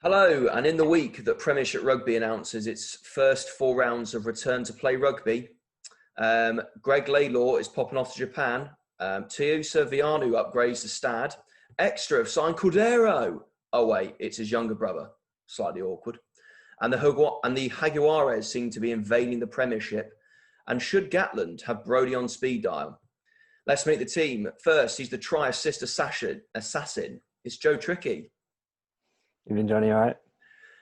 Hello, and in the week that Premiership Rugby announces its first 4 rounds of return to play rugby, Greg Laidlaw is popping off to Japan. Tiusa Vianu upgrades to Stad. Extra have signed Cordero. Oh wait, it's his younger brother. Slightly awkward. And the Jaguares seem to be invading the Premiership. And should Gatland have Brodie on speed dial? Let's meet the team. First, he's the try-assist assassin. It's Joe Trickey. Evening, Johnny, all right?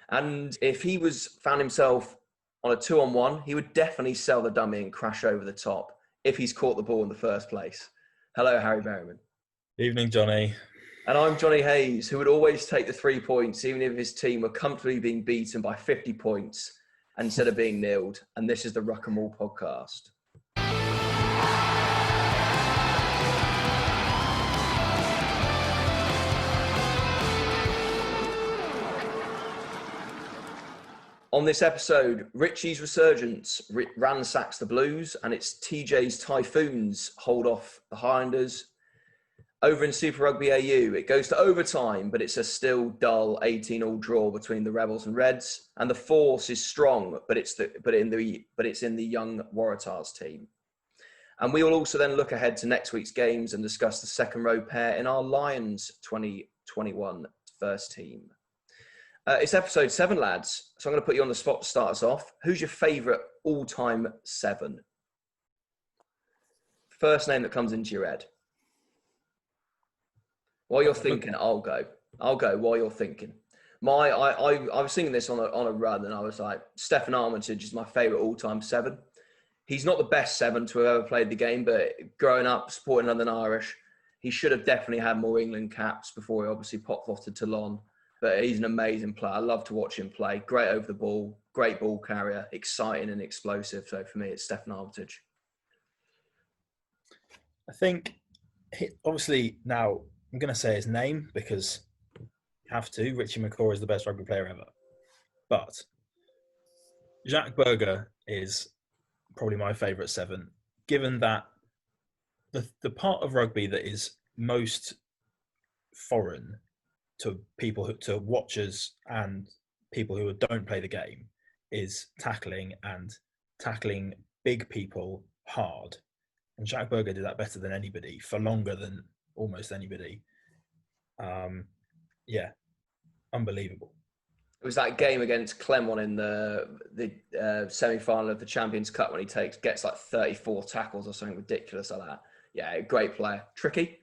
And if he found himself on a 2-on-1, he would definitely sell the dummy and crash over the top if he's caught the ball in the first place. Hello, Harry Berryman. Evening, Johnny. And I'm Johnny Hayes, who would always take the 3 points, even if his team were comfortably being beaten by 50 points instead of being nilled. And this is the Ruck and Roll podcast. On this episode, Richie's resurgence ransacks the Blues, and it's TJ's Typhoons hold off the Highlanders. Over in Super Rugby AU, it goes to overtime, but it's a still dull 18-all draw between the Rebels and Reds. And the force is strong, but it's in the young Waratahs team. And we will also then look ahead to next week's games and discuss the second row pair in our Lions 2021 first team. It's episode 7, lads. So I'm going to put you on the spot to start us off. Who's your favourite all-time 7? First name that comes into your head. While you're thinking, I'll go while you're thinking. I was singing this on a run, and I was like, Stephen Armitage is my favourite all-time 7. He's not the best 7 to have ever played the game, but growing up supporting London Irish, he should have definitely had more England caps before he obviously popped off to Toulon. But he's an amazing player. I love to watch him play. Great over the ball, great ball carrier, exciting and explosive. So for me, it's Stephen Armitage. I think, obviously, now I'm going to say his name because you have to. Richie Mo'unga is the best rugby player ever. But Jacques Burger is probably my favourite 7, given that the part of rugby that is most foreign to people, to watchers and people who don't play the game, is tackling big people hard. And Jacques Burger did that better than anybody for longer than almost anybody. Unbelievable. It was that game against Clermont in the semi-final of the Champions Cup when he gets like 34 tackles or something ridiculous like that. Yeah, great player. Tricky?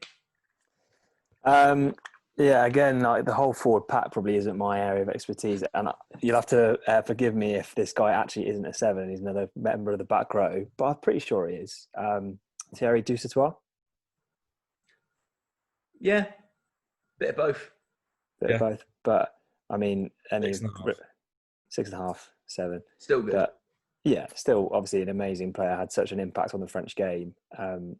Yeah, again, like the whole forward pack probably isn't my area of expertise, and you'll have to forgive me if this guy actually isn't a 7. He's another member of the back row, but I'm pretty sure he is. Thierry Dusautoir? Yeah, bit of both. Bit of both, but I mean, 6.5. 6.5, 7. Still good. But yeah, still obviously an amazing player. Had such an impact on the French game.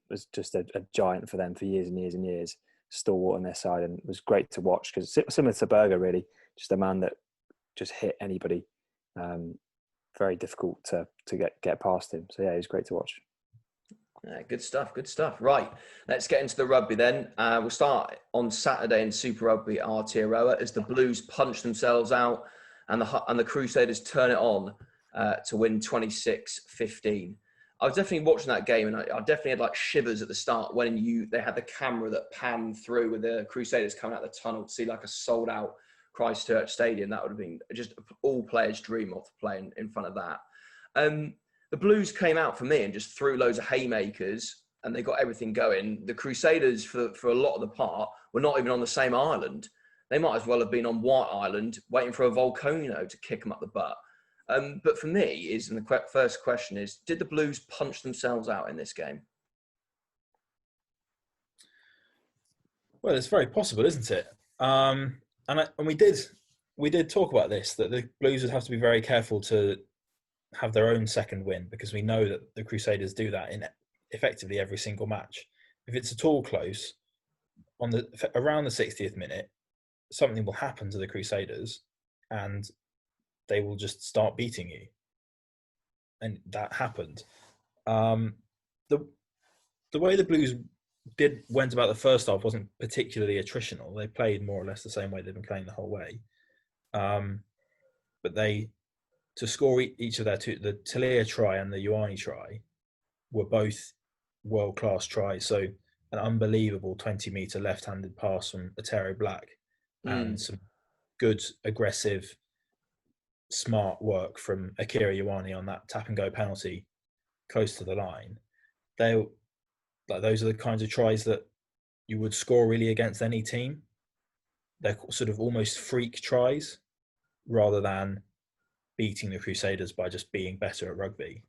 Was just a giant for them for years and years and years. Stalwart on their side, and it was great to watch because similar to Berger, really, just a man that just hit anybody. Very difficult to get past him. So yeah, it was great to watch. Yeah, good stuff. Right, let's get into the rugby then. We'll start on Saturday in Super Rugby Aotearoa as the Blues punch themselves out and the Crusaders turn it on to win 26-15. I was definitely watching that game, and I definitely had like shivers at the start when they had the camera that panned through with the Crusaders coming out the tunnel to see like a sold out Christchurch Stadium. That would have been just all players' dream of playing in front of that. The Blues came out for me and just threw loads of haymakers, and they got everything going. The Crusaders, for a lot of the part, were not even on the same island. They might as well have been on White Island waiting for a volcano to kick them up the butt. But for me, the first question is, did the Blues punch themselves out in this game? Well, it's very possible, isn't it? And we did talk about this, that the Blues would have to be very careful to have their own second win, because we know that the Crusaders do that in effectively every single match. If it's at all close, around the 60th minute, something will happen to the Crusaders, and they will just start beating you. And that happened. The way the Blues went about the first half wasn't particularly attritional. They played more or less the same way they've been playing the whole way. But to score each of their two, the Talia try and the Ioane try, were both world-class tries. So an unbelievable 20-metre left-handed pass from Otero Black and some good, aggressive, smart work from Akira Ioane on that tap-and-go penalty close to the line. Those are the kinds of tries that you would score really against any team. They're sort of almost freak tries rather than beating the Crusaders by just being better at rugby.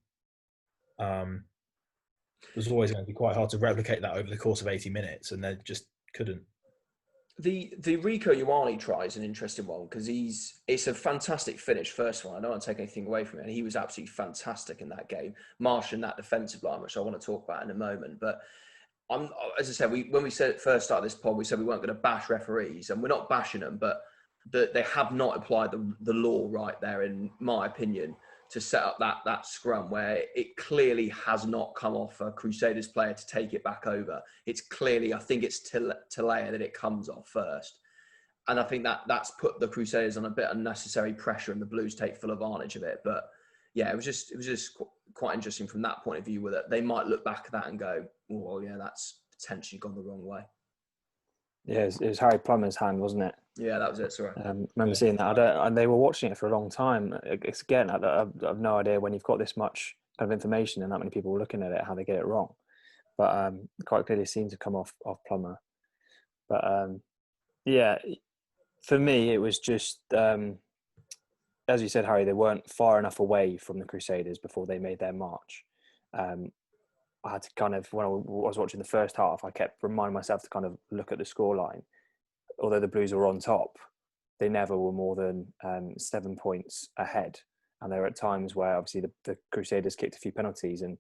It was always going to be quite hard to replicate that over the course of 80 minutes, and they just couldn't. The Rico Ioane try is an interesting one because it's a fantastic finish. First of all, I don't want to take anything away from it, and he was absolutely fantastic in that game, marshalling that defensive line, which I want to talk about in a moment. But as I said, when we first started this pod, we said we weren't going to bash referees, and we're not bashing them, but they have not applied the law right there, in my opinion, to set up that scrum where it clearly has not come off a Crusaders player to take it back over. It's clearly, I think it's Talia that it comes off first. And I think that's put the Crusaders on a bit unnecessary pressure, and the Blues take full advantage of it. But yeah, it was just quite interesting from that point of view, where they might look back at that and go, oh, well, yeah, that's potentially gone the wrong way. Yeah, it was Harry Plummer's hand, wasn't it? Yeah, that was it. Sorry. Remember seeing that. And they were watching it for a long time. It's, again, I've no idea when you've got this much kind of information and that many people were looking at it, how they get it wrong. But quite clearly seemed to come off Plummer. But yeah, for me, it was just, as you said, Harry, they weren't far enough away from the Crusaders before they made their march. I had to kind of, when I was watching the first half, I kept reminding myself to kind of look at the scoreline. Although the Blues were on top, they never were more than 7 points ahead. And there were at times where obviously the Crusaders kicked a few penalties, and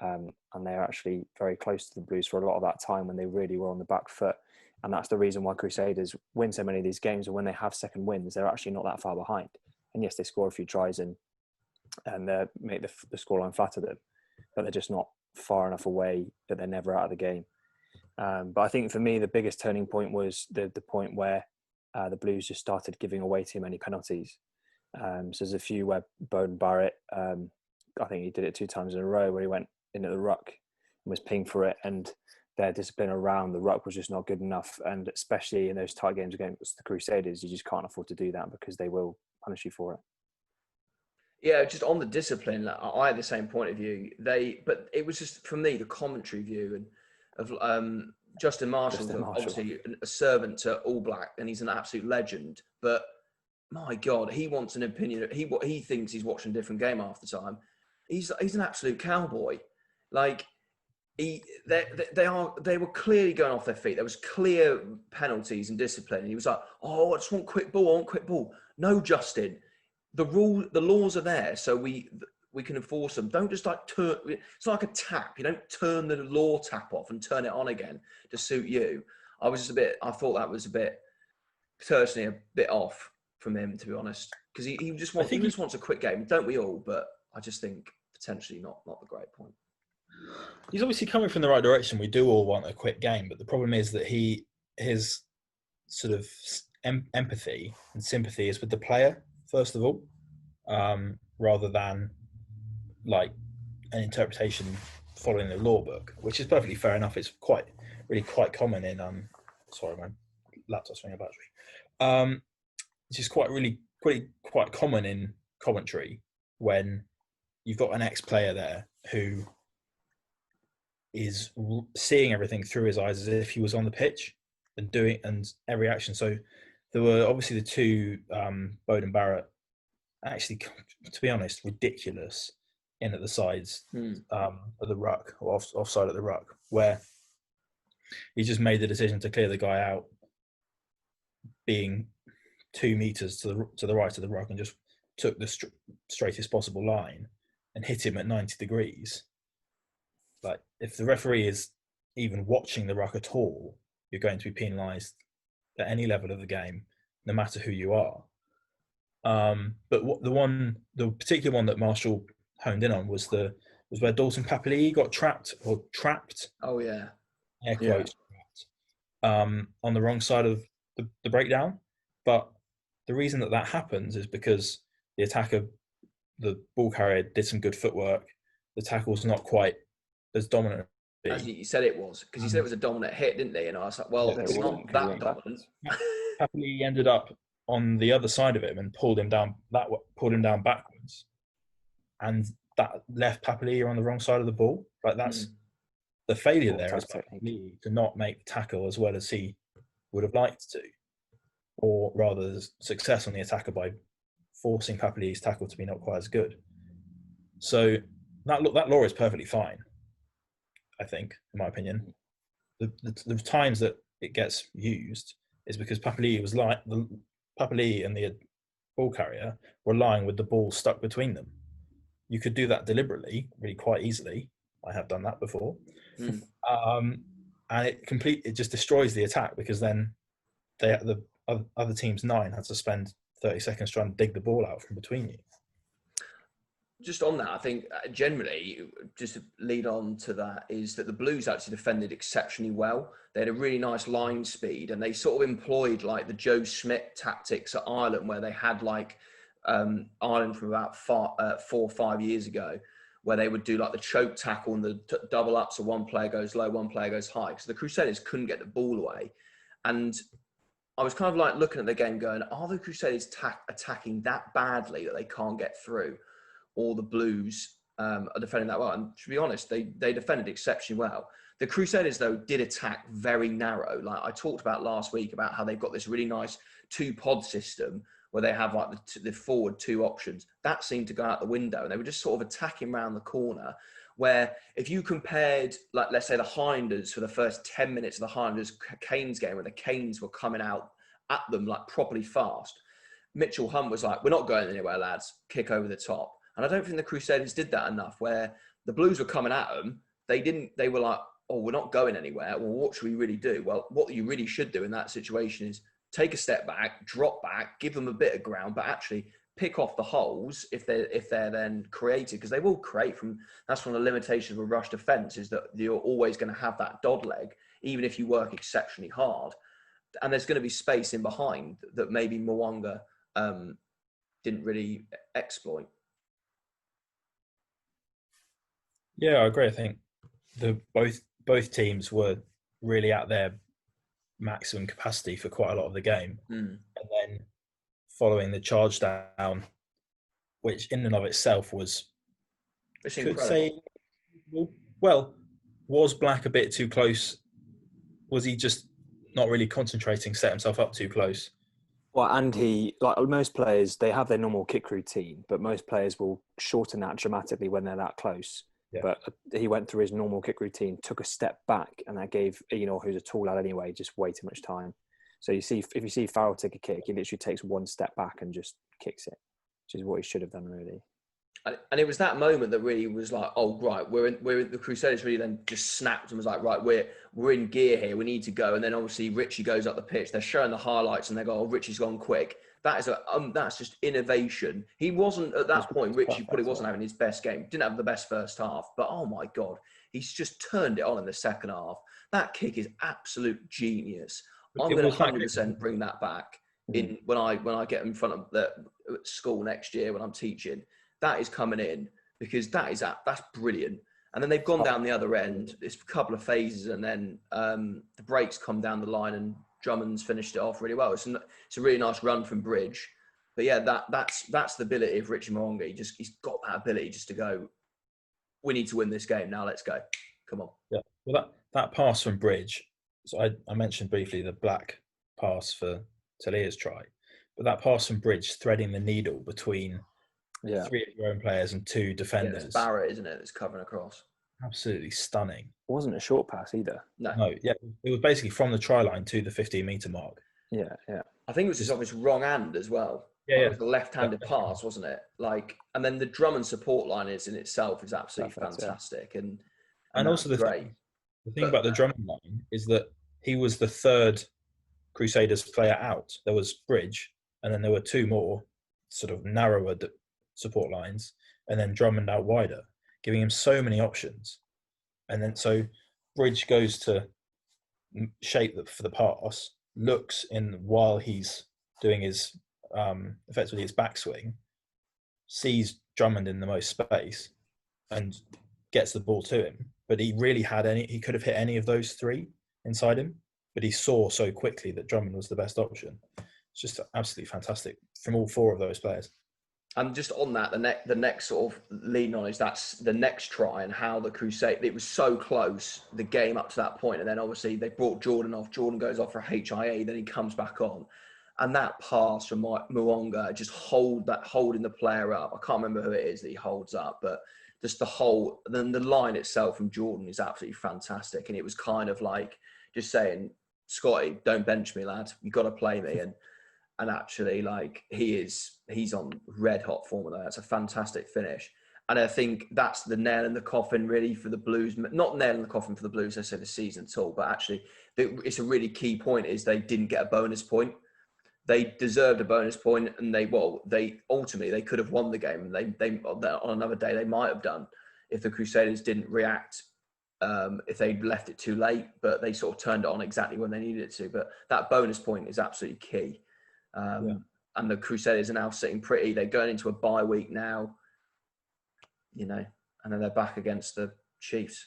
they were actually very close to the Blues for a lot of that time when they really were on the back foot. And that's the reason why Crusaders win so many of these games. And when they have second wins, they're actually not that far behind. And yes, they score a few tries and make the scoreline flatter them, but they're just not far enough away that they're never out of the game. But I think for me, the biggest turning point was the point where the Blues just started giving away too many penalties. So there's a few where Beauden Barrett, I think he did it 2 times in a row, where he went into the ruck and was pinged for it, and their discipline around the ruck was just not good enough. And especially in those tight games against the Crusaders, you just can't afford to do that because they will punish you for it. Yeah, just on the discipline, I had the same point of view. But it was just, for me, the commentary view of Justin Marshall, obviously a servant to All Black, and he's an absolute legend. But my God, he wants an opinion. He thinks he's watching a different game half the time. He's an absolute cowboy. Like they were clearly going off their feet. There was clear penalties and discipline. And he was like, "Oh, I just want quick ball. I want quick ball." No, Justin. The laws are there, so we can enforce them. Don't just like turn. It's like a tap. You don't turn the law tap off and turn it on again to suit you. I thought that was a bit, personally, a bit off from him, to be honest, because he just wants a quick game. Don't we all? But I just think potentially not the great point. He's obviously coming from the right direction. We do all want a quick game, but the problem is that his sort of empathy and sympathy is with the player, first of all, rather than like an interpretation following the law book, which is perfectly fair enough. It's really quite common in sorry, my laptop's running out of battery. It's just quite common in commentary when you've got an ex-player there who is seeing everything through his eyes as if he was on the pitch and every action. So there were obviously the 2 Beauden Barrett, actually, to be honest, ridiculous in at the sides of the ruck, or offside at the ruck, where he just made the decision to clear the guy out, being 2 meters to the right of the ruck, and just took the straightest possible line and hit him at 90 degrees. Like, if the referee is even watching the ruck at all, you're going to be penalised at any level of the game, no matter who you are. But the particular one that Marshall honed in on was where Dalton Papali'i got trapped. Oh yeah, air quotes. On the wrong side of the breakdown, but the reason that happens is because the attacker, the ball carrier, did some good footwork. The tackle's not quite as dominant. As you said it was, because he said it was a dominant hit, didn't he? And I was like, well, Yeah, it's it not wasn't, 'cause he that went dominant. Happily ended up on the other side of him and pulled him down backwards, and that left Papali'i on the wrong side of the ball. Like that's the failure Poor there is technique. Papali'i to not make the tackle as well as he would have liked to, or rather, the success on the attacker by forcing Papali'i's tackle to be not quite as good. So that law is perfectly fine, I think, in my opinion. The times that it gets used is because Papali'i and the ball carrier were lying with the ball stuck between them. You could do that deliberately, really quite easily. I have done that before, and it just destroys the attack, because then the other team's 9 had to spend 30 seconds trying to dig the ball out from between you. Just on that, I think generally, just to lead on to that, is that the Blues actually defended exceptionally well. They had a really nice line speed, and they sort of employed like the Joe Schmidt tactics at Ireland, where they had like Ireland from about 4 or 5 years ago, where they would do like the choke tackle and the double up, so one player goes low, one player goes high. So the Crusaders couldn't get the ball away. And I was kind of like looking at the game going, are the Crusaders attacking that badly that they can't get through? Or the Blues are defending that well? And to be honest, they defended exceptionally well. The Crusaders, though, did attack very narrow. Like I talked about last week about how they've got this really nice 2-pod system where they have like the forward 2 options. That seemed to go out the window, and they were just sort of attacking around the corner, where if you compared, like, let's say the Highlanders for the first 10 minutes of the Highlanders-Canes game, where the Canes were coming out at them like properly fast, Mitchell Hunt was like, we're not going anywhere, lads, kick over the top. And I don't think the Crusaders did that enough, where the Blues were coming at them. They were like, oh, we're not going anywhere. Well, what should we really do? Well, what you really should do in that situation is take a step back, drop back, give them a bit of ground, but actually pick off the holes if they're then created, because they will create from. That's one of the limitations of a rush defence, is that you're always going to have that dod leg, even if you work exceptionally hard. And there's going to be space in behind that maybe Mo'unga didn't really exploit. Yeah, I agree. I think both teams were really at their maximum capacity for quite a lot of the game, and then following the charge down, which in and of itself was, could say, well, was Black a bit too close? Was he just not really concentrating, set himself up too close? Well, and he, like most players, they have their normal kick routine, but most players will shorten that dramatically when they're that close. Yeah. But he went through his normal kick routine, took a step back, and that gave, who's a tall lad anyway, just way too much time. So if you see Farrell take a kick, he literally takes one step back and just kicks it, which is what he should have done, really. And it was that moment that really was like, oh, right, the Crusaders really then just snapped and was like, right, we're in gear here, we need to go. And then obviously Richie goes up the pitch, they're showing the highlights and they go, oh, Richie's gone quick. That's just innovation. He wasn't at that point. Richie probably wasn't having his best game. Didn't have the best first half, but oh my God, he's just turned it on in the second half. That kick is absolute genius. I'm going to 100% bring that back in when I get in front of the school next year when I'm teaching. That is coming in, because that's brilliant. And then they've gone down the other end. It's a couple of phases, and then the breaks come down the line, and Drummond's finished it off really well. It's a really nice run from Bridge. But yeah, that's the ability of Richie Mo'unga. He's got that ability just to go, we need to win this game. Now let's go. Come on. Yeah. Well, that pass from Bridge, so I mentioned briefly the Black pass for Talia's try, but that pass from Bridge threading the needle between 3 of your own players and 2 defenders. Yeah, it's Barrett, isn't it? That's covering across. Absolutely stunning. It wasn't a short pass either. No, yeah. It was basically from the try line to the 15-metre mark. Yeah. I think it was just off his wrong hand as well. Yeah, It was a left-handed pass, wasn't it? And then the Drummond support line in itself is absolutely fantastic. Yeah. And also the thing about the Drummond line is that he was the 3rd Crusaders player out. There was Bridge, and then there were 2 more sort of narrower support lines, and then Drummond out wider, giving him so many options. And then so Bridge goes to shape for the pass, looks in while he's doing his effectively its backswing, sees Drummond in the most space and gets the ball to him. But he could have hit any of those three inside him, but he saw so quickly that Drummond was the best option. It's just absolutely fantastic from all four of those players. And just on that, the next sort of leading on is that's the next try and how the Crusade, it was so close, the game up to that point. And then obviously they brought Jordan off. Jordan goes off for HIA, then he comes back on. And that pass from Mo'unga, just holding the player up. I can't remember who it is that he holds up, but just then the line itself from Jordan is absolutely fantastic. And it was kind of like just saying, Scotty, don't bench me, lad. You've got to play me. And actually, like, he's on red hot form. That's a fantastic finish. And I think that's the nail in the coffin, really, for the Blues. Not nail in the coffin for the Blues, I say the season at all, but actually, it's a really key point is they didn't get a bonus point. They deserved a bonus point, and they ultimately they could have won the game. And they on another day they might have done if the Crusaders didn't react. If they'd left it too late, but they sort of turned it on exactly when they needed it to. But that bonus point is absolutely key. And the Crusaders are now sitting pretty. They're going into a bye week now, and then they're back against the Chiefs.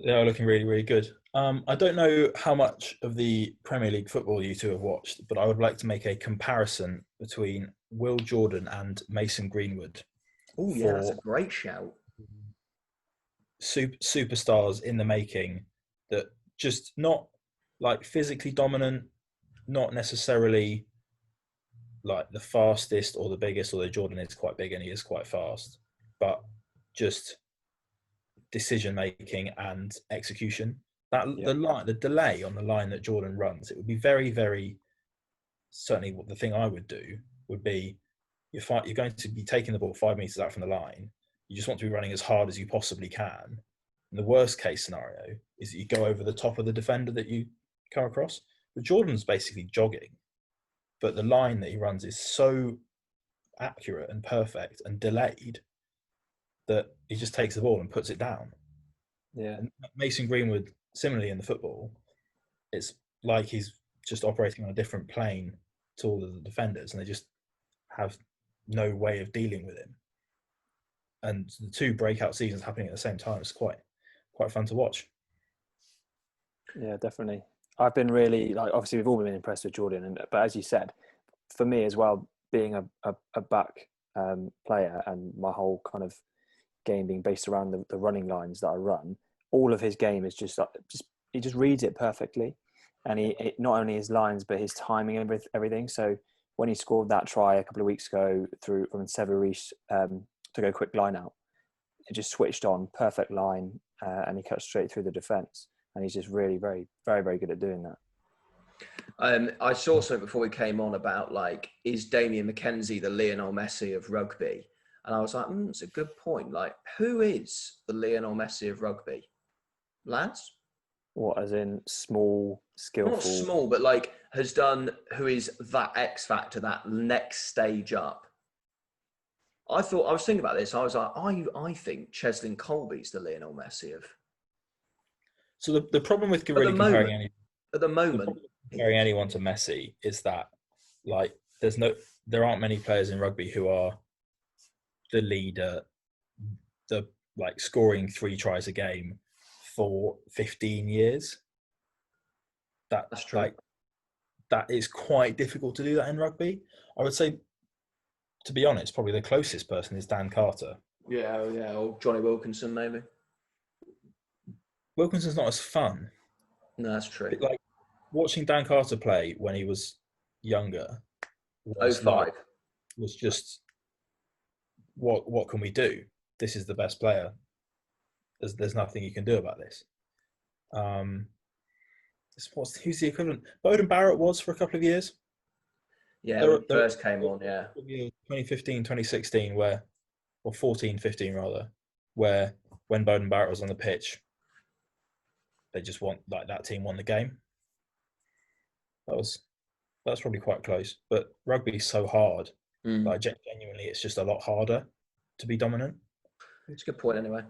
They are looking really, really good. I don't know how much of the Premier League football you two have watched, but I would like to make a comparison between Will Jordan and Mason Greenwood. Oh, yeah, that's a great shout. Superstars in the making that just not like physically dominant, not necessarily like the fastest or the biggest, although Jordan is quite big and he is quite fast, but just decision making and execution. The delay on the line that Jordan runs, it would be very, very certainly what the thing I would do would be you're going to be taking the ball 5 meters out from the line. You just want to be running as hard as you possibly can. And the worst case scenario is that you go over the top of the defender that you come across. But Jordan's basically jogging, but the line that he runs is so accurate and perfect and delayed that he just takes the ball and puts it down. Yeah. And Mason Greenwood, similarly in the football, it's like he's just operating on a different plane to all of the defenders, and they just have no way of dealing with him. And the two breakout seasons happening at the same time is quite fun to watch. Yeah, definitely. I've been really obviously we've all been impressed with Jordan, but as you said, for me as well, being a back player and my whole kind of game being based around the running lines that I run, all of his game is just he just reads it perfectly, and he not only his lines but his timing and everything. So when he scored that try a couple of weeks ago from Severis to go quick line out, it just switched on, perfect line, and he cut straight through the defence. And he's just really very, very, very good at doing that. I saw something before we came on about is Damien McKenzie the Lionel Messi of rugby? And I was like, it's a good point. Like, who is the Lionel Messi of rugby? Lads? What, as in small, skillful? Not small, but who is that X factor, that next stage up? I was thinking about this. I was like, I think Cheslin Colby's the Lionel Messi of. So the problem with comparing anyone to Messi is that there aren't many players in rugby who are the leader, scoring 3 tries a game for 15 years. That's true. That is quite difficult to do that in rugby. I would say, to be honest, probably the closest person is Dan Carter. Yeah, or Johnny Wilkinson maybe. Wilkinson's not as fun. No, that's true. Watching Dan Carter play when he was younger was 05. Was just what can we do? This is the best player. There's nothing you can do about this. Who's the equivalent? Bowden Barrett was for a couple of years. Yeah, when he first came on, yeah. 2015, 2016, or 14, 15 rather, where when Bowden Barrett was on the pitch, they just that team won the game. That's probably quite close. But rugby is so hard. Genuinely, it's just a lot harder to be dominant. It's a good point anyway.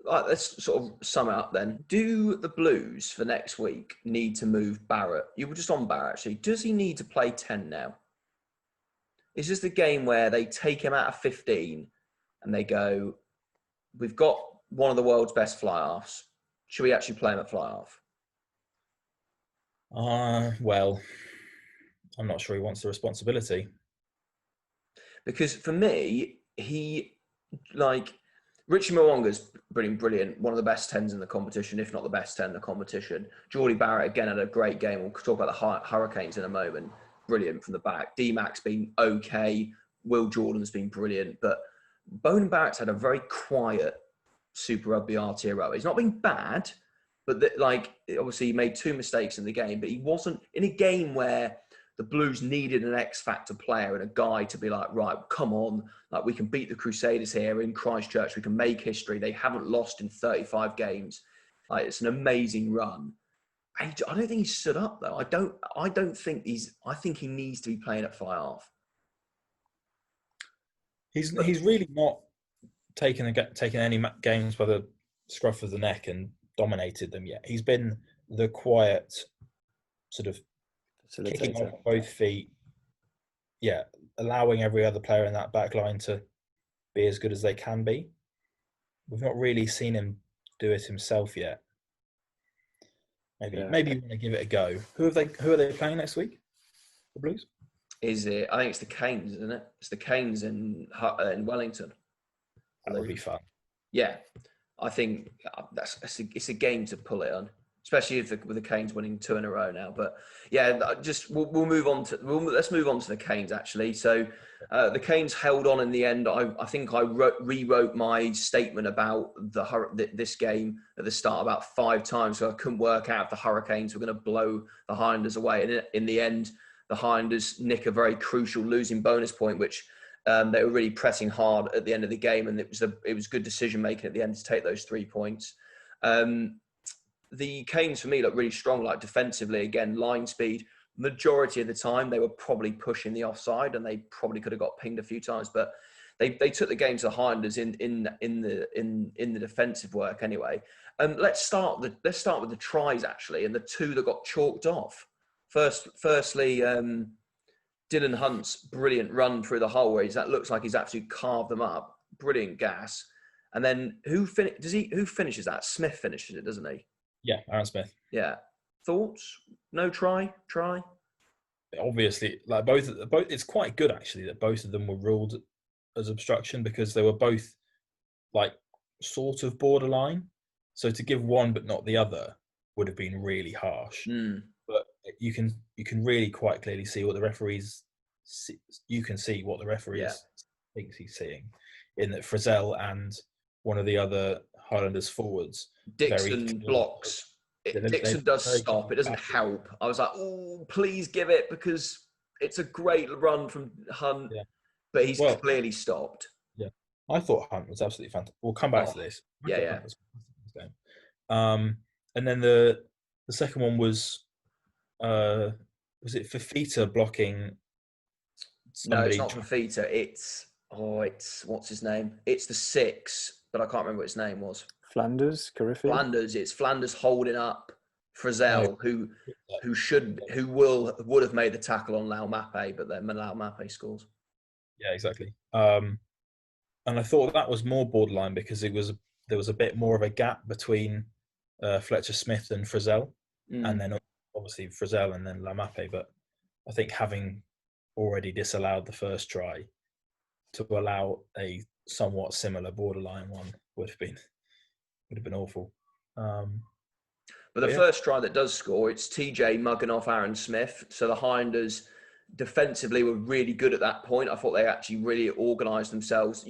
Let's sort of sum it up then. Do the Blues for next week need to move Barrett? You were just on Barrett actually. Does he need to play 10 now? Is this the game where they take him out of 15 and they go, we've got one of the world's best fly-halves. Should we actually play him at fly-half? Well, I'm not sure he wants the responsibility. Because for me, Richie Mo'unga's brilliant. One of the best 10s in the competition, if not the best 10 in the competition. Geordie Barrett, again, had a great game. We'll talk about the Hurricanes in a moment. Brilliant from the back. D-Mac's been okay. Will Jordan's been brilliant. But Bowden Barrett's had a very quiet Super Rugby Aotearoa. He's not been bad, but obviously he made 2 mistakes in the game. But he wasn't in a game where the Blues needed an X-factor player and a guy to be like, right, come on, like we can beat the Crusaders here in Christchurch. We can make history. They haven't lost in 35 games. Like, it's an amazing run. I don't think he stood up though. I don't think I think he needs to be playing at fly half. He's really not taken any games by the scruff of the neck and dominated them yet. He's been the quiet sort of kicking on both feet, allowing every other player in that back line to be as good as they can be. We've not really seen him do it himself yet. Maybe you want to give it a go. Who are they playing next week? The Blues? I think it's the Canes, isn't it? It's the Canes in Wellington. That would be fun. Yeah, I think it's a game to pull it on, especially with the Canes winning 2 in a row now. But yeah, we'll move on to let's move on to the Canes actually. So the Canes held on in the end. I think I rewrote my statement about this game at the start about 5 times, so I couldn't work out if the Hurricanes were going to blow the Highlanders away. And in the end, the Highlanders nick a very crucial losing bonus point, which they were really pressing hard at the end of the game, and it was good decision making at the end to take those 3 points. The Canes for me look really strong, like defensively. Again, line speed. Majority of the time, they were probably pushing the offside, and they probably could have got pinged a few times. But they took the game to the Highlanders in the defensive work anyway. Let's start with the tries actually, and the 2 that got chalked off. Firstly, Dylan Hunt's brilliant run through the hole where that looks like he's absolutely carved them up. Brilliant gas. And then who finishes that? Smith finishes it, doesn't he? Yeah, Aaron Smith. Yeah. Thoughts? No try? Obviously, like both. It's quite good actually that both of them were ruled as obstruction because they were both like sort of borderline. So to give one but not the other would have been really harsh. But you can really quite clearly see what the referees. You can see what the referees thinks he's seeing in that Frizzell and one of the other Highlanders forwards. Dixon blocks. Dixon does stop. It doesn't help. I was like, oh, please give it because it's a great run from Hunt, but he's clearly stopped. Yeah, I thought Hunt was absolutely fantastic. We'll come back to this. Yeah. And then the second one was it Fafita blocking somebody? No, it's not Fafita. It's what's his name? It's the 6, but I can't remember what his name was. Flanders, Carriffy. It's Flanders holding up Frizzell, who would have made the tackle on Lau Mape, but then Lau Mape scores. Yeah, exactly. And I thought that was more borderline because there was a bit more of a gap between Fletcher Smith and Frizzell, and then obviously Frizzell and then Lau Mape. But I think having already disallowed the first try to allow a somewhat similar borderline one would have been awful. But the first try that does score, it's TJ mugging off Aaron Smith. So the Highlanders defensively were really good at that point. I thought they actually really organised themselves.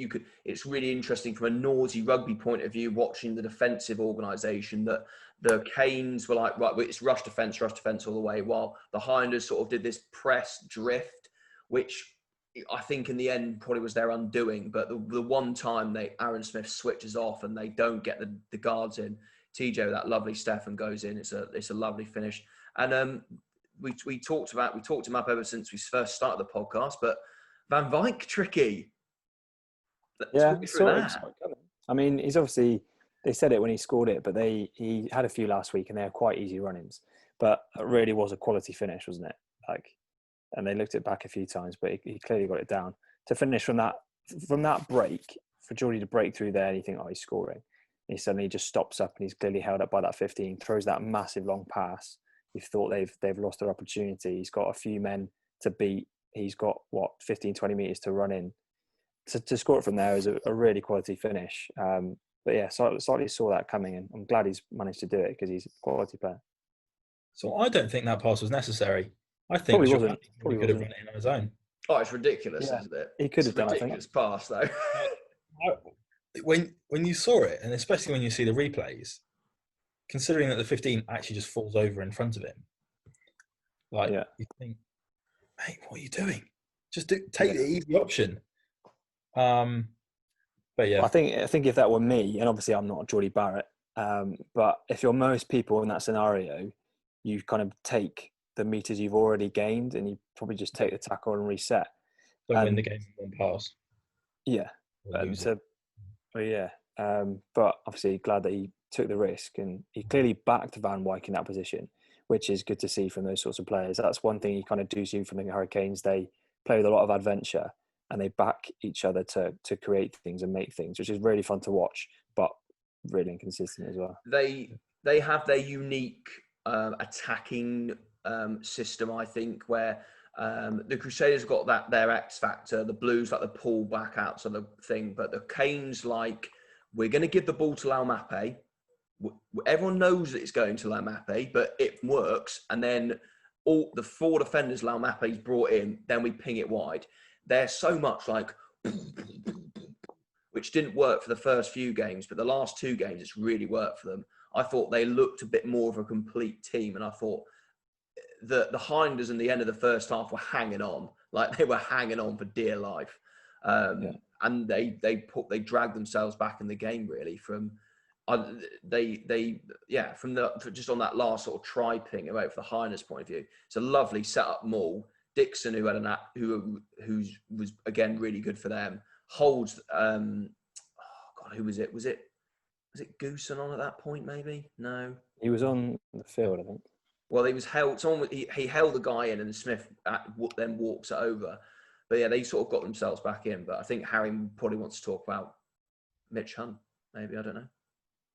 It's really interesting from a Nausey rugby point of view, watching the defensive organisation, that the Canes were like, right, it's rush defence all the way, while the Highlanders sort of did this press drift, which I think in the end probably was their undoing. But the one time Aaron Smith switches off and they don't get the guards in, TJ with that lovely Stefan goes in. It's a lovely finish. And we talked him up ever since we first started the podcast. But Van Wyk tricky. I mean, he's obviously, they said it when he scored it, but he had a few last week and they were quite easy run-ins. But it really was a quality finish, wasn't it? Like, and they looked it back a few times, but he clearly got it down. To finish from that break, for Geordie to break through there, and you think, oh, he's scoring. He suddenly just stops up, and he's clearly held up by that 15, throws that massive long pass. You've thought they've lost their opportunity. He's got a few men to beat. He's got, 15, 20 metres to run in. To score it from there is a really quality finish. But yeah, slightly saw that coming, and I'm glad he's managed to do it because he's a quality player. So I don't think that pass was necessary. I think Probably wasn't. He could have run it in on his own. Oh, it's ridiculous, Yeah. isn't it? He could have It's a done, I think. ridiculous pass, though. When you saw it, and especially when you see the replays, considering that the 15 actually just falls over in front of him, you think, mate, what are you doing? Just take the easy option. But yeah, I think if that were me, and obviously I'm not Geordie Barrett, but if you're most people in that scenario, you kind of take the meters you've already gained, and you probably just take the tackle and reset. Don't win the game in one pass. Yeah. But obviously glad that he took the risk, and he clearly backed Van Wyk in that position, which is good to see from those sorts of players. That's one thing you kind of do see from the Hurricanes. They play with a lot of adventure, and they back each other to create things and make things, which is really fun to watch, but really inconsistent as well. They have their unique attacking system, I think, where the Crusaders have got their X factor, the Blues like the pull back out sort of thing, but the Canes we're going to give the ball to Laumape. Everyone knows that it's going to Laumape, but it works, and then all the 4 defenders Laumape's brought in, then we ping it wide. They're so much which didn't work for the first few games, but the last 2 games it's really worked for them. I thought they looked a bit more of a complete team, and I thought the Highlanders in the end of the first half were hanging on, they were hanging on for dear life, and they dragged themselves back in the game really from just on that last sort of try ping away from the Highlanders' point of view. It's a lovely set up maul. Dixon, who was again really good for them, holds. Who was it? Was it Goosen on at that point? Maybe no. He was on the field, I think. Well, he was held. He held the guy in, and Smith then walks it over. But yeah, they sort of got themselves back in. But I think Harry probably wants to talk about Mitch Hunt. Maybe, I don't know.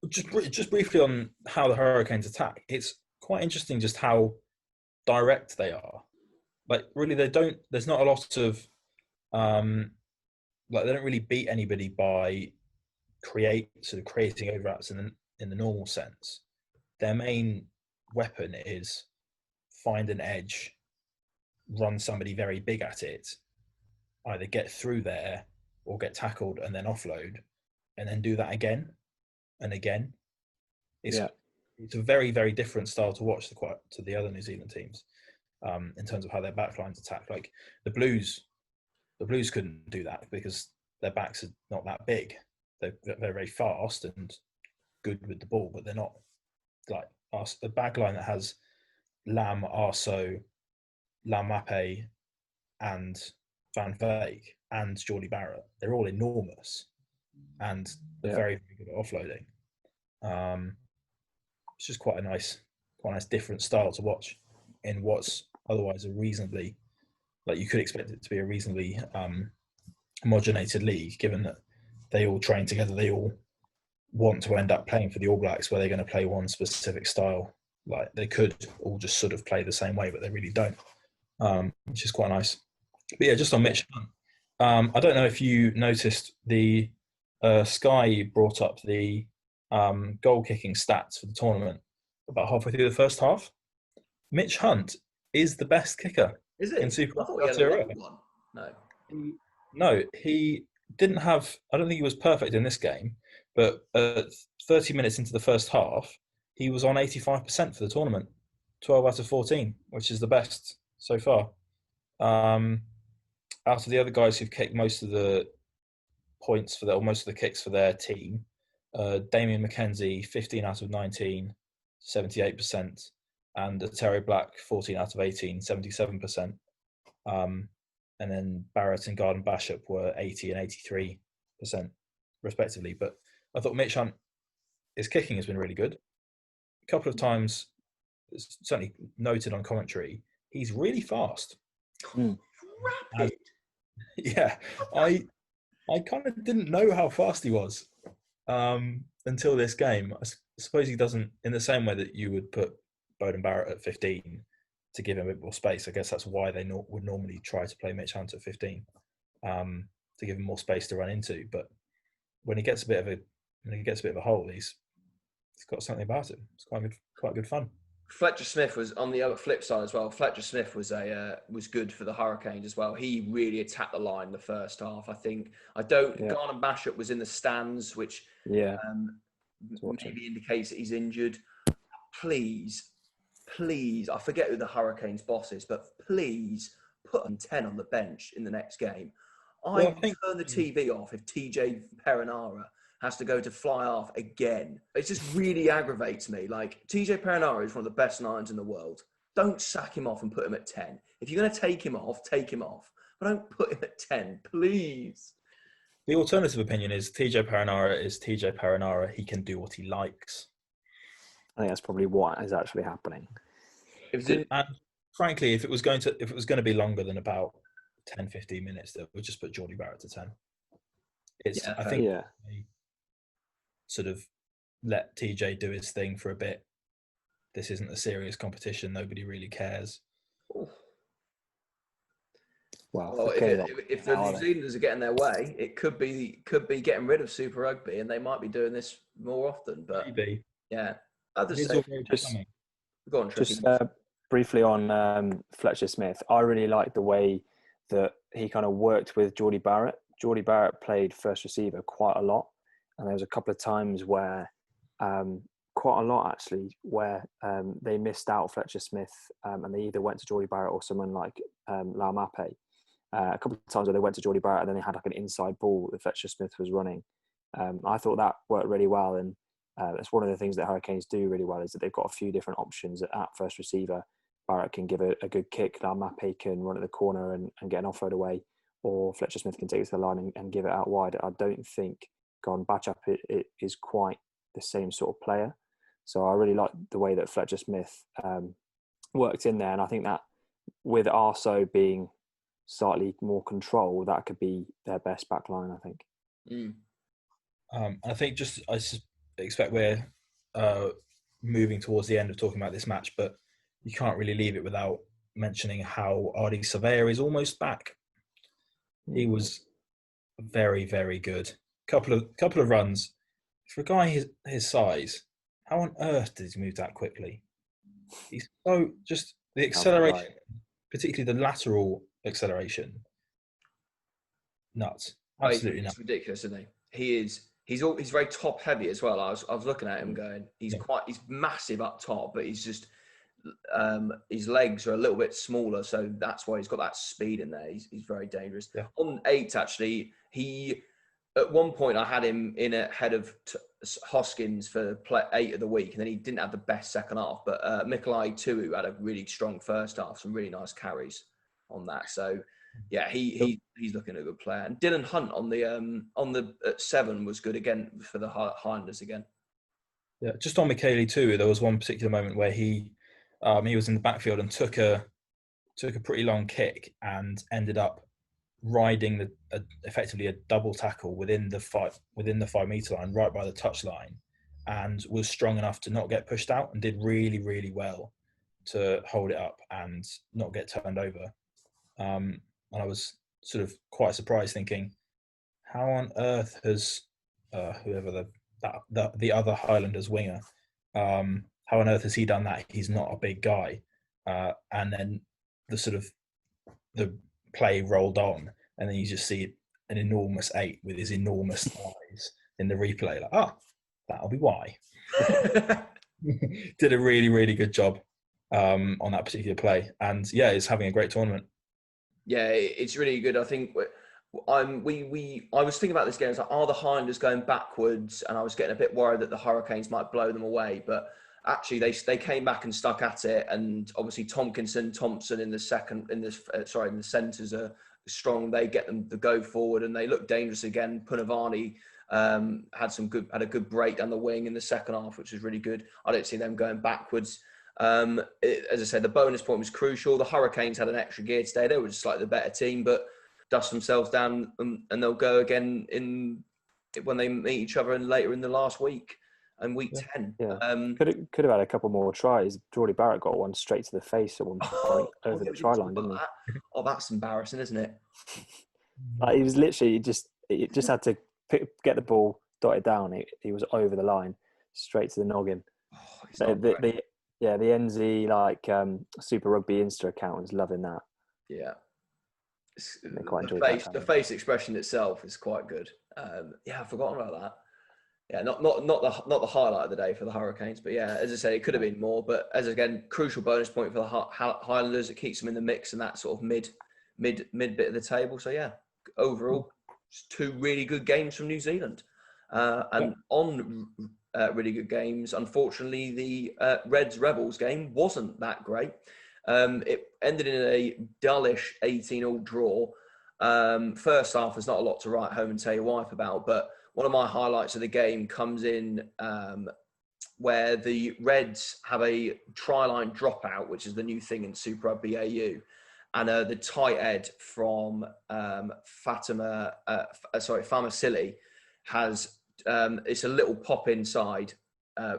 Just briefly on how the Hurricanes attack. It's quite interesting just how direct they are. Really, there's not a lot of they don't really beat anybody by creating overlaps in the normal sense. Their main weapon is find an edge, run somebody very big at it, either get through there or get tackled and then offload, and then do that again and again. It's a very, very different style to watch to the other New Zealand teams in terms of how their backlines attack. Like the Blues couldn't do that because their backs are not that big. They're very fast and good with the ball, but they're not like us. A backline that has Lam, Arso, Laumape, and Van Veek and Geordie Barrett. They're all enormous, and they're very, very good at offloading. It's just quite a nice different style to watch in what's otherwise a reasonably, you could expect it to be a reasonably homogenated league, given that they all train together. They all want to end up playing for the All Blacks, where they're going to play one specific style. They could all just sort of play the same way, but they really don't, which is quite nice. But yeah, just on Mitch Hunt, I don't know if you noticed the Sky brought up the goal kicking stats for the tournament about halfway through the first half. Mitch Hunt is the best kicker. Is it? In Super I thought he had a one. No. No, he didn't have. I don't think he was perfect in this game, but 30 minutes into the first half, he was on 85% for the tournament, 12 out of 14, which is the best so far. Out of the other guys who've kicked most of the points most of the kicks for their team, Damien McKenzie, 15 out of 19, 78%, and Terry Black, 14 out of 18, 77%. And then Barrett and Garden Bishop were 80 and 83%, respectively. But I thought Mitch Hunt, his kicking has been really good. A couple of times, it's certainly noted on commentary, he's really fast. Mm. Rapid. Yeah, I kind of didn't know how fast he was until this game. Suppose he doesn't, in the same way that you would put Bowden Barrett at 15 to give him a bit more space. I guess that's why they would normally try to play Mitch Hunt at 15 to give him more space to run into. But when he gets a bit of a hole, he's got something about him. It's quite good fun. Fletcher Smith was on the other flip side as well. Fletcher Smith was good for the Hurricanes as well. He really attacked the line the first half. I think Garner Bashop was in the stands, which maybe indicates that he's injured. Please, I forget who the Hurricanes boss is, but please put him 10 on the bench in the next game. I turn the TV off if TJ Perinara has to go to fly half again. It just really aggravates me. Like, TJ Perinara is one of the best nines in the world. Don't sack him off and put him at 10. If you're going to take him off, take him off. But don't put him at 10, please. The alternative opinion is TJ Perinara is TJ Perinara. He can do what he likes. I think that's probably what is actually happening. And frankly, if it was going to be longer than about 10, 15 minutes, that would just put Geordie Barrett to 10. I think sort of let TJ do his thing for a bit. This isn't a serious competition. Nobody really cares. Well, if the New Zealanders are getting their way, it could be getting rid of Super Rugby, and they might be doing this more often. But maybe, yeah. Go on, just briefly on Fletcher Smith. I really like the way that he kind of worked with Geordie Barrett. Geordie Barrett played first receiver quite a lot, and there was a couple of times where, quite a lot actually, where they missed out Fletcher Smith, and they either went to Geordie Barrett or someone like Laumape. A couple of times where they went to Geordie Barrett and then they had like an inside ball that Fletcher Smith was running. I thought that worked really well, and it's one of the things that Hurricanes do really well is that they've got a few different options at first receiver. Barrett can give a good kick, Laumape can run at the corner and get an offload away, or Fletcher Smith can take it to the line and give it out wide. I don't think Garner Bashop it is quite the same sort of player. So I really like the way that Fletcher Smith worked in there. And I think that with Arso being slightly more control, that could be their best back line, I think. I think I expect we're moving towards the end of talking about this match, but you can't really leave it without mentioning how Ardie Surveyor is almost back. He was very, very good. Couple of runs. For a guy his size, how on earth did he move that quickly? He's so just the acceleration, particularly the lateral acceleration. Nuts. Absolutely nuts. It's ridiculous, isn't he? He's very top heavy as well. I was looking at him going, he's massive up top, but he's just his legs are a little bit smaller, so that's why he's got that speed in there. He's very dangerous. Yeah. On 8, actually, at one point I had him in ahead of Hoskins for 8 of the week, and then he didn't have the best second half. But Mikolai Tulu had a really strong first half, some really nice carries on that. So yeah, he's looking at a good player. And Dylan Hunt on the 7 was good again for the Highlanders again. Yeah, just on Mikolai too, there was one particular moment where he was in the backfield and took a pretty long kick and ended up riding effectively a double tackle within the 5 meter line, right by the touch line, and was strong enough to not get pushed out and did really, really well to hold it up and not get turned over. And I was sort of quite surprised, thinking, how on earth has whoever the other Highlanders winger, how on earth has he done that? He's not a big guy. And then the play rolled on, and then you just see an enormous 8 with his enormous thighs in the replay. Like, that'll be why. Did a really, really good job on that particular play. And yeah, it's having a great tournament. Yeah, it's really good. I think I was thinking about this game. I was like, are the Highlanders going backwards? And I was getting a bit worried that the Hurricanes might blow them away. But actually, they came back and stuck at it. And obviously, Thompson in the centres are strong. They get them to go forward, and they look dangerous again. Punavani had a good break down the wing in the second half, which was really good. I don't see them going backwards. As I said, the bonus point was crucial. The Hurricanes had an extra gear today. They were just like the better team, but dust themselves down and they'll go again when they meet each other later in the last week and week 10. Yeah. Could have had a couple more tries. Jordy Barrett got one straight to the face at one point over the try line, didn't he? Oh, that's embarrassing, isn't it? He was literally just had to get the ball, dot it down. He was over the line, straight to the noggin. The NZ Super Rugby Insta account was loving that. Yeah, the face expression itself is quite good. I've forgotten about that. Yeah, not the highlight of the day for the Hurricanes, but yeah, as I say, it could have been more. But again, crucial bonus point for the Highlanders. It keeps them in the mix and that sort of mid bit of the table. So yeah, overall, just 2 really good games from New Zealand. On really good games, unfortunately, the Reds Rebels game wasn't that great. It ended in a dullish 18-all draw. First half, there's not a lot to write home and tell your wife about, but one of my highlights of the game comes in where the Reds have a try-line dropout, which is the new thing in Super Rugby AU. And the tight end from Famasili has, it's a little pop inside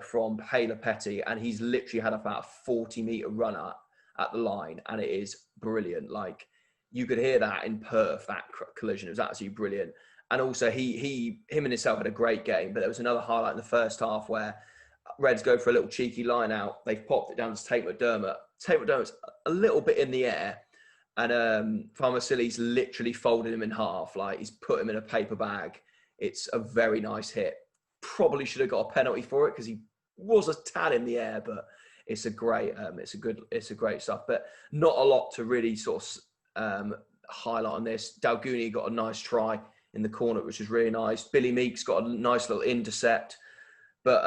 from Hayla Petty, and he's literally had about a 40-metre run at the line, and it is brilliant. Like, you could hear that in Perth, that collision. It was absolutely brilliant. And also, him and himself had a great game, but there was another highlight in the first half where Reds go for a little cheeky line out. They've popped it down to Tate McDermott. Tate McDermott's a little bit in the air, and Famasili's literally folded him in half. Like, he's put him in a paper bag. It's a very nice hit. Probably should have got a penalty for it because he was a tad in the air, but it's a great stuff. But not a lot to really sort of highlight on this. Dalguni got a nice try in the corner, which was really nice. Billy Meeks got a nice little intercept, but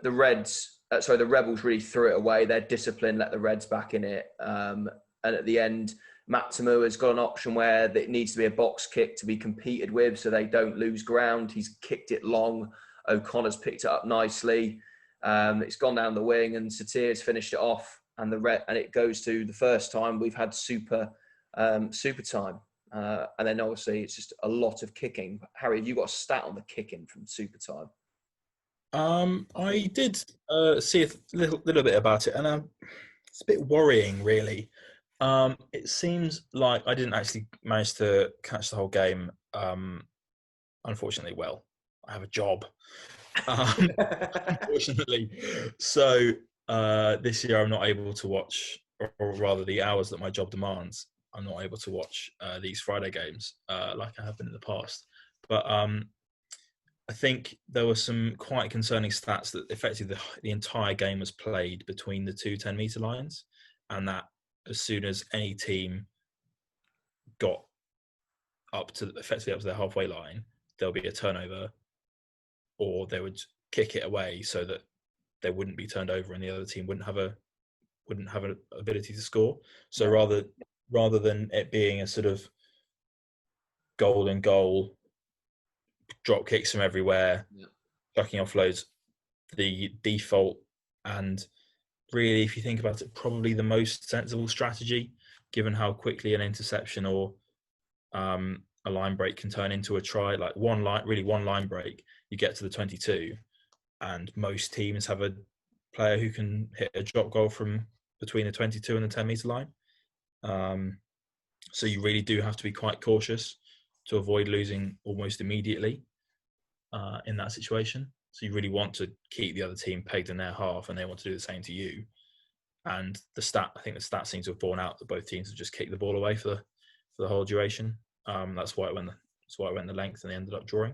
the Rebels really threw it away. Their discipline let the Reds back in it, and at the end, Matt Tamua's got an option where it needs to be a box kick to be competed with, so they don't lose ground. He's kicked it long. O'Connor's picked it up nicely. It's gone down the wing, and Satir's finished it off, and it goes to the first time we've had super time. And then obviously it's just a lot of kicking. Harry, have you got a stat on the kicking from super time? I did see a little bit about it, and it's a bit worrying, really. It seems like I didn't actually manage to catch the whole game. Unfortunately, well, I have a job, unfortunately. So this year I'm not able to watch, or rather the hours that my job demands, I'm not able to watch these Friday games like I have been in the past. But I think there were some quite concerning stats that effectively the entire game was played between the two 10-metre lines, and that as soon as any team got effectively up to their halfway line, there'll be a turnover, or they would kick it away so that they wouldn't be turned over and the other team wouldn't have an ability to score. So rather than it being a sort of goal and goal, drop kicks from everywhere, chucking offloads, the default, and really, if you think about it, probably the most sensible strategy, given how quickly an interception or a line break can turn into a try. Like one line break, you get to the 22, and most teams have a player who can hit a drop goal from between the 22 and the 10-metre line. So you really do have to be quite cautious to avoid losing almost immediately in that situation. So you really want to keep the other team pegged in their half, and they want to do the same to you. And I think the stat seems to have borne out that both teams have just kicked the ball away for the whole duration. That's why it went the length, and they ended up drawing.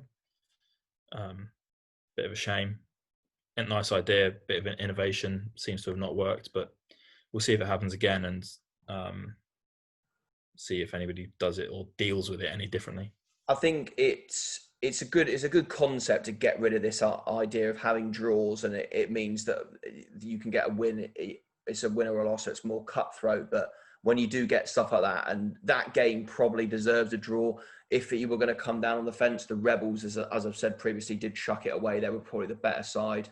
Bit of a shame. A nice idea, bit of an innovation, seems to have not worked, but we'll see if it happens again, and see if anybody does it or deals with it any differently. I think it's a good concept to get rid of this idea of having draws, and it means that you can get a win. It's a win or a loss, so it's more cutthroat. But when you do get stuff like that, and that game probably deserves a draw. If you were going to come down on the fence, the Rebels, as I've said previously, did chuck it away. They were probably the better side.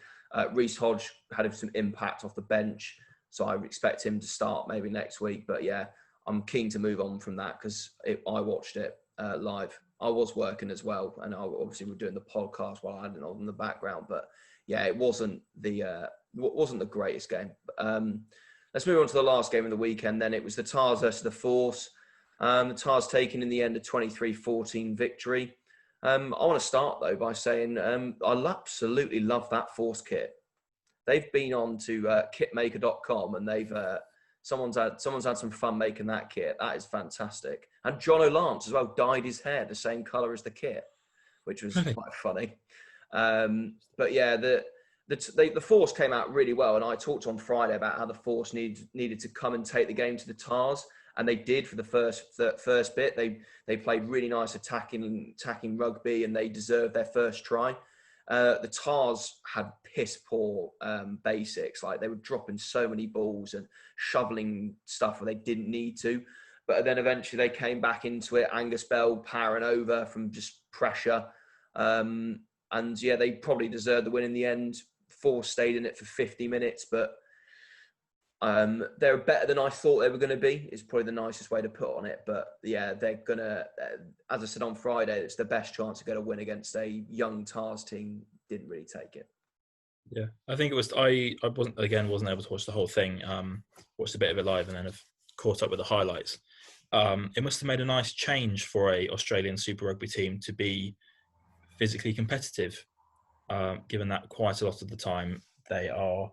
Reece Hodge had some impact off the bench. So I expect him to start maybe next week. But yeah, I'm keen to move on from that because I watched it live. I was working as well, and I obviously we're doing the podcast while I had it on in the background. But yeah, it wasn't the greatest game. Let's move on to the last game of the weekend. Then it was the Tars versus the Force. The Tars taking in the end a 23-14 victory. I want to start though by saying I absolutely love that Force kit. They've been on to kitmaker.com and they've someone's had some fun making that kit. That is fantastic. And John O'Lance as well dyed his hair the same colour as the kit, which was quite funny. But yeah, the Force came out really well, and I talked on Friday about how the Force needed to come and take the game to the Tars, and they did for the first bit. They played really nice attacking rugby, and they deserved their first try. The Tars had piss poor basics, like they were dropping so many balls and shoveling stuff where they didn't need to. But then eventually they came back into it. Angus Bell powering over from just pressure. And yeah, they probably deserved the win in the end. Force stayed in it for 50 minutes, but they're better than I thought they were going to be, is probably the nicest way to put on it. But yeah, they're going to, as I said on Friday, it's the best chance to get a win against a young Tars team. Didn't really take it. Yeah, I think it was, I wasn't able to watch the whole thing. Watched a bit of it live and then have caught up with the highlights. It must have made a nice change for a Australian Super Rugby team to be physically competitive, given that quite a lot of the time they are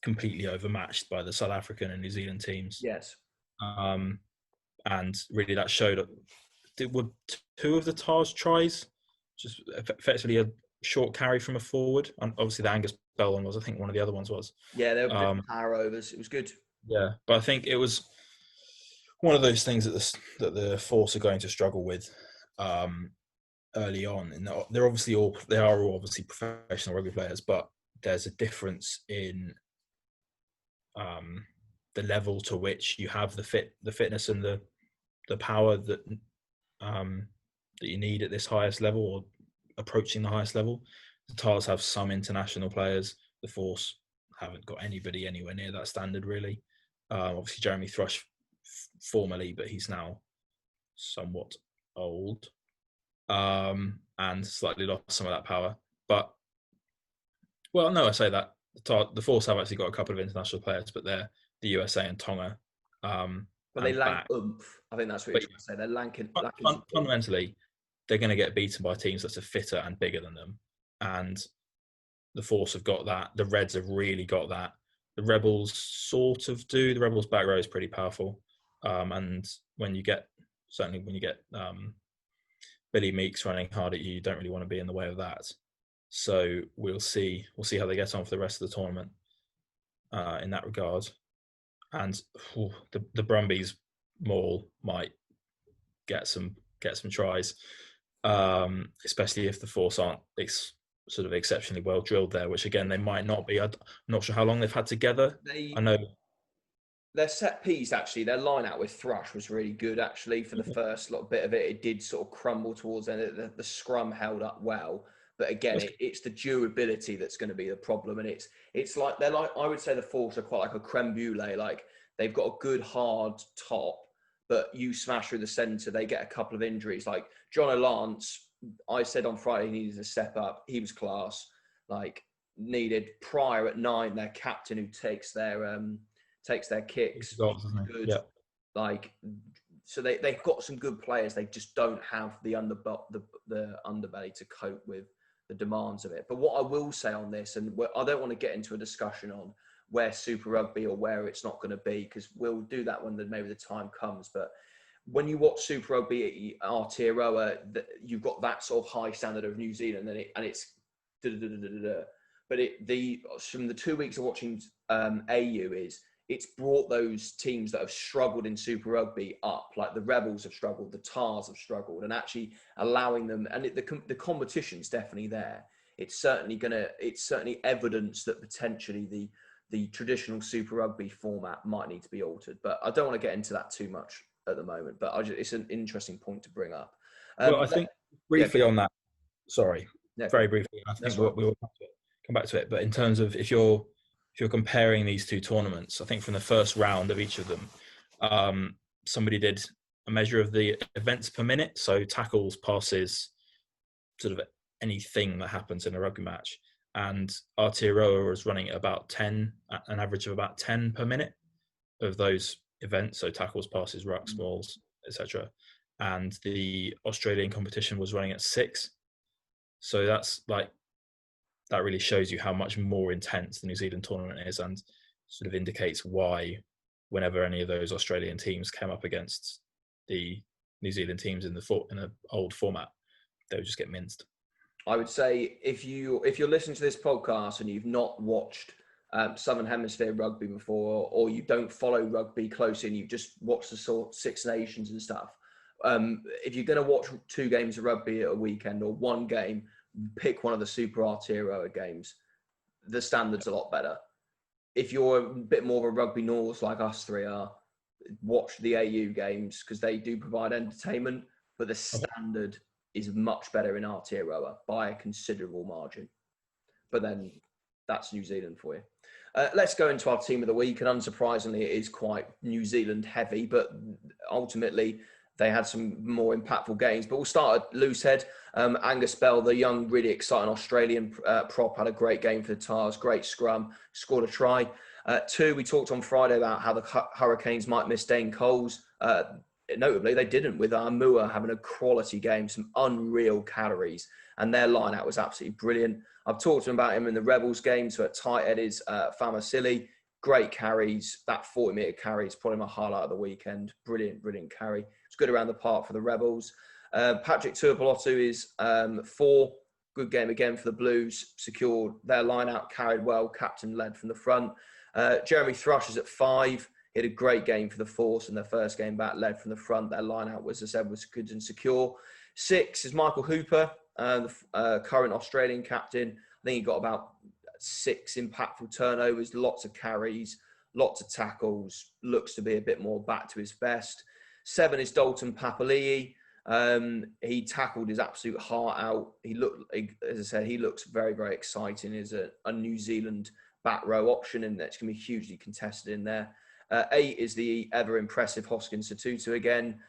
completely overmatched by the South African and New Zealand teams. Yes. And really that showed up. Were two of the Tars tries just effectively a short carry from a forward? And obviously the Angus Bell one was, I think one of the other ones was. Yeah, they were power overs. It was good. Yeah, but I think it was one of those things that the Force are going to struggle with early on. And they are all obviously professional rugby players, but there's a difference in the level to which you have the fitness and the power that you need at this highest level or approaching the highest level. The Tars have some international players. The Force haven't got anybody anywhere near that standard, really. Obviously, Jeremy Thrush formerly, but he's now somewhat old and slightly lost some of that power. But, well, no, I say that. The Force have actually got a couple of international players, but they're the USA and Tonga. But they lack oomph. I think that's what you're trying to say. They're lacking fundamentally, they're going to get beaten by teams that are fitter and bigger than them. And the Force have got that. The Reds have really got that. The Rebels sort of do. The Rebels back row is pretty powerful. And when you get Billy Meeks running hard at you, you don't really want to be in the way of that. So we'll see how they get on for the rest of the tournament in that regard. And the Brumbies maul might get some tries, especially if the Force aren't sort of exceptionally well drilled there, which again they might not be. I'm not sure how long they've had together. I know their set piece, actually, their line out with Thrush was really good, actually, for the first little bit of it. It did sort of crumble towards the end. The scrum held up well. But again, it's the durability that's going to be the problem. And it's like, I would say the Force are quite like a creme brulee. Like they've got a good hard top, but you smash through the centre, they get a couple of injuries. Like John O'Lance, I said on Friday, he needed to step up. He was class. Like needed Pryor at 9, their captain who takes their kicks. Good. Yeah. Like, so they've got some good players. They just don't have the underbelly to cope with the demands of it. But what I will say on this, and I don't want to get into a discussion on where Super Rugby or where it's not going to be, because we'll do that when maybe the time comes. But when you watch Super Rugby at Aotearoa, you've got that sort of high standard of New Zealand, and it's but from the 2 weeks of watching AU it's brought those teams that have struggled in Super Rugby up, like the Rebels have struggled, the Tars have struggled, and actually allowing them, and the competition's definitely there. It's certainly evidence that potentially the traditional Super Rugby format might need to be altered. But I don't want to get into that too much at the moment, but it's an interesting point to bring up. Well, I think briefly on that, sorry, yeah, very briefly, I think we'll come back to it. But in terms of if you're if you're comparing these two tournaments, I think from the first round of each of them, somebody did a measure of the events per minute. So tackles, passes, sort of anything that happens in a rugby match. And Aotearoa was running at about 10, an average of about 10 per minute of those events. So tackles, passes, rucks, mauls, etc. And the Australian competition was running at 6. So that's like, that really shows you how much more intense the New Zealand tournament is, and sort of indicates why whenever any of those Australian teams came up against the New Zealand teams in the old format, they would just get minced. I would say if you're listening to this podcast and you've not watched Southern Hemisphere rugby before, or you don't follow rugby closely and you've just watched the Six Nations and stuff, if you're going to watch 2 games of rugby at a weekend or 1 game, pick one of the Super Aotearoa games. The standard's a lot better. If you're a bit more of a rugby Norse like us 3 are, watch the AU games because they do provide entertainment, but the standard is much better in Aotearoa by a considerable margin. But then that's New Zealand for you. Let's go into our team of the week, and unsurprisingly, it is quite New Zealand heavy, but ultimately they had some more impactful games. But we'll start at Loosehead. Angus Bell, the young, really exciting Australian prop, had a great game for the Tars, great scrum, scored a try. 2, we talked on Friday about how the Hurricanes might miss Dane Coles. Notably, they didn't, with Mua having a quality game, some unreal calories, and their line-out was absolutely brilliant. I've talked to him about him in the Rebels game, so at tight head is Famasili. Great carries. That 40-metre carry is probably my highlight of the weekend. Brilliant, brilliant carry. It's good around the park for the Rebels. Patrick Tuipulotu is 4. Good game again for the Blues. Secured their line-out, carried well, captain led from the front. Jeremy Thrush is at 5. He had a great game for the Force in their first game back, led from the front. Their line-out, was, as I said, was good and secure. 6 is Michael Hooper, the current Australian captain. I think he got about 6 impactful turnovers, lots of carries, lots of tackles, looks to be a bit more back to his best. 7 is Dalton Papali'i. He tackled his absolute heart out. He looked, as I said, he looks very, very exciting. He's a New Zealand back row option, and that's going to be hugely contested in there. 8 is the ever impressive Hoskins Satutu again.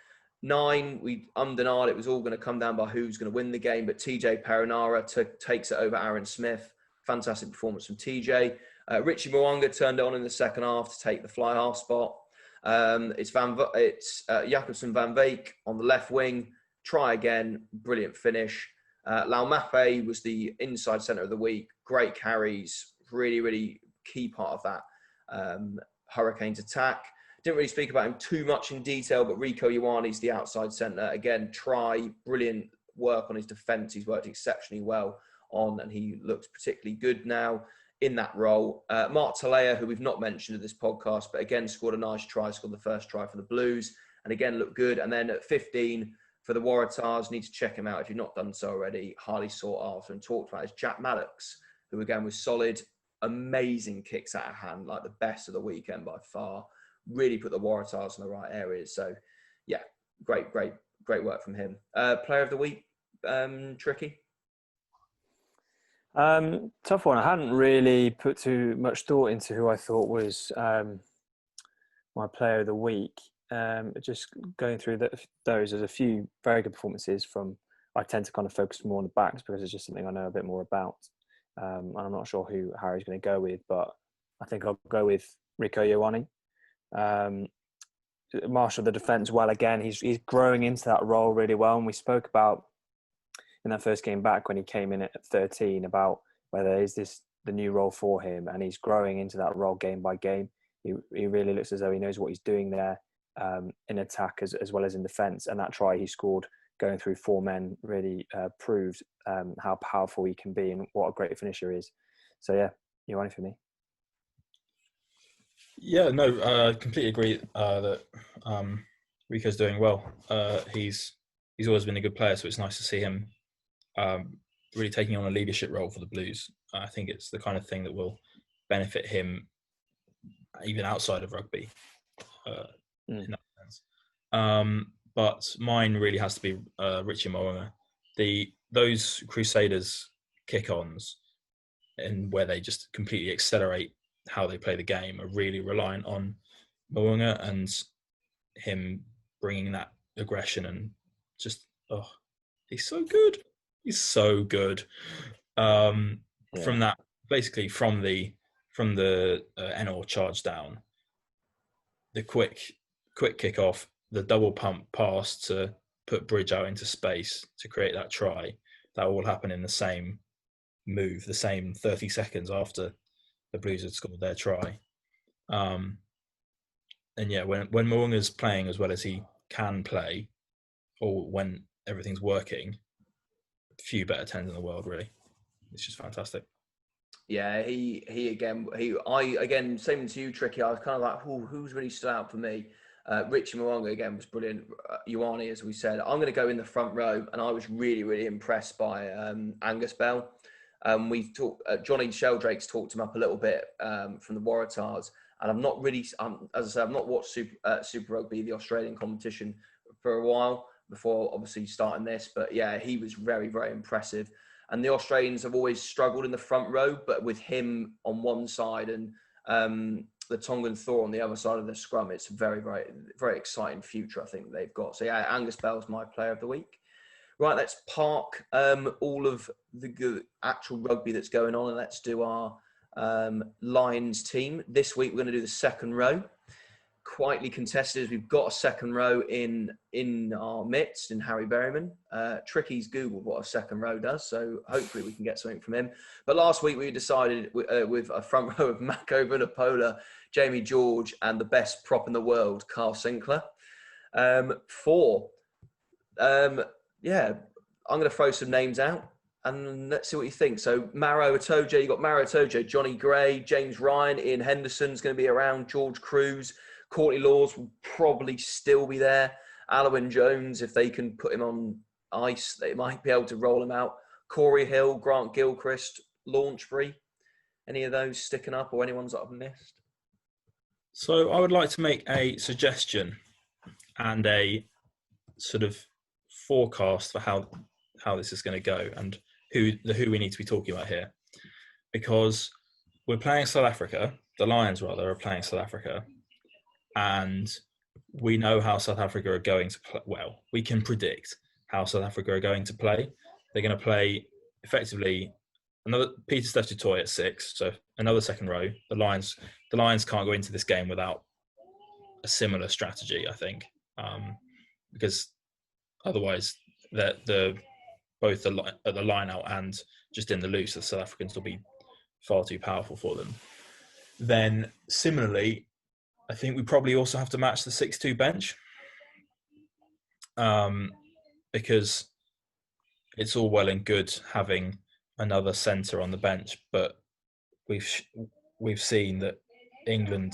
9, we undenied it was all going to come down by who's going to win the game, but TJ Perenara takes it over Aaron Smith. Fantastic performance from TJ. Richie Mo'unga turned on in the second half to take the fly half spot. It's Jakobsen Van Veek on the left wing. Try again. Brilliant finish. Laumape was the inside centre of the week. Great carries. Really, really key part of that Hurricanes attack. Didn't really speak about him too much in detail, but Rieko Ioane's the outside centre. Again, brilliant work on his defence. He's worked exceptionally well on, and he looks particularly good now in that role. Mark Talea, who we've not mentioned in this podcast, but again scored a nice try, scored the first try for the Blues, and again looked good. And then at 15 for the Waratahs, need to check him out if you've not done so already. Highly sought after and talked about is Jack Maddox, who again was solid, amazing kicks out of hand, like the best of the weekend by far. Really put the Waratahs in the right areas. So yeah, great work from him. Player of the week, Tricky? Tough one. I hadn't really put too much thought into who I thought was my player of the week. Just going through those, there's a few very good performances from. I tend to kind of focus more on the backs because it's just something I know a bit more about. And I'm not sure who Harry's going to go with, but I think I'll go with Rieko Ioane. Marshall the defence well again. He's growing into that role really well, and we spoke about in that first game back when he came in at 13 about whether is this the new role for him, and he's growing into that role game by game. He really looks as though he knows what he's doing there in attack as well as in defence, and that try he scored going through 4 men really proved how powerful he can be and what a great finisher he is. So yeah, Ioane for me. Yeah, no, I completely agree that Rico's doing well. He's always been a good player, so it's nice to see him really taking on a leadership role for the Blues. I think it's the kind of thing that will benefit him even outside of rugby in that sense. But mine really has to be Richie Mo'unga. Those Crusaders kick-ons and where they just completely accelerate how they play the game are really reliant on Mo'unga and him bringing that aggression and just he's so good. He's so good. From that, basically from the Enor charge down, the quick kick off, the double pump pass to put Bridge out into space to create that try, that all happened in the same move, the same 30 seconds after the Blues had scored their try. And yeah, when Mo'unga's playing as well as he can play, or when everything's working, few better 10s in the world, really. It's just fantastic. Yeah, he again, same as you, Tricky. I was kind of like, who's really stood out for me? Richie Mo'unga again was brilliant. Ioane, as we said, I'm going to go in the front row, and I was really, really impressed by Angus Bell. We've talked. Johnny Sheldrake's talked him up a little bit from the Waratahs, and I'm not really. As I said, I've not watched Super Rugby, the Australian competition, for a while before obviously starting this. But yeah, he was very, very impressive. And the Australians have always struggled in the front row, but with him on one side and the Tongan Thor on the other side of the scrum, it's a very, very, very exciting future I think they've got. So yeah, Angus Bell's my player of the week. Right, let's park all of the actual rugby that's going on, and let's do our Lions team. This week we're going to do the second row. Quietly contested as we've got a second row in our midst in Harry Berryman. Tricky's Googled what a second row does, so hopefully we can get something from him. But last week we decided with a front row of Mako Vunipola, Jamie George, and the best prop in the world, Carl Sinclair. Yeah, I'm going to throw some names out and let's see what you think. So Maro Itoje, you got Maro Itoje, Johnny Gray, James Ryan, Ian Henderson's going to be around, George Cruz. Courtney Laws will probably still be there. Alwyn Jones, if they can put him on ice, they might be able to roll him out. Corey Hill, Grant Gilchrist, Launchbury. Any of those sticking up or anyone's that I've missed? So I would like to make a suggestion and a sort of forecast for how this is going to go and who we need to be talking about here. Because we're playing South Africa, the Lions rather are playing South Africa, and we know how South Africa are going to play. Well, we can predict how South Africa are going to play. They're going to play effectively another Peter Steph Toy at 6, so another second row. The Lions can't go into this game without a similar strategy, I think, because otherwise both the line out and just in the loose, the South Africans will be far too powerful for them. Then similarly, I think we probably also have to match the 6-2 bench, because it's all well and good having another centre on the bench, but we've seen that England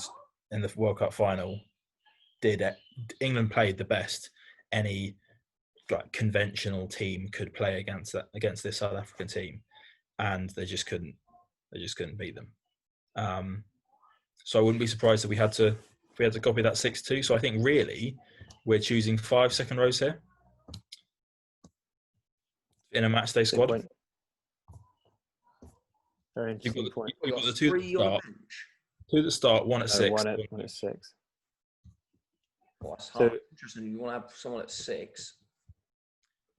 in the World Cup final England played the best any conventional team could play against this South African team, and they just couldn't beat them. So I wouldn't be surprised if we had to copy that 6-2. So I think really we're choosing 5 second rows here in a match day squad. Very interesting point. You've got the two that start, one at 6. One at 6. Oh, that's hard. So, interesting. You want to have someone at 6?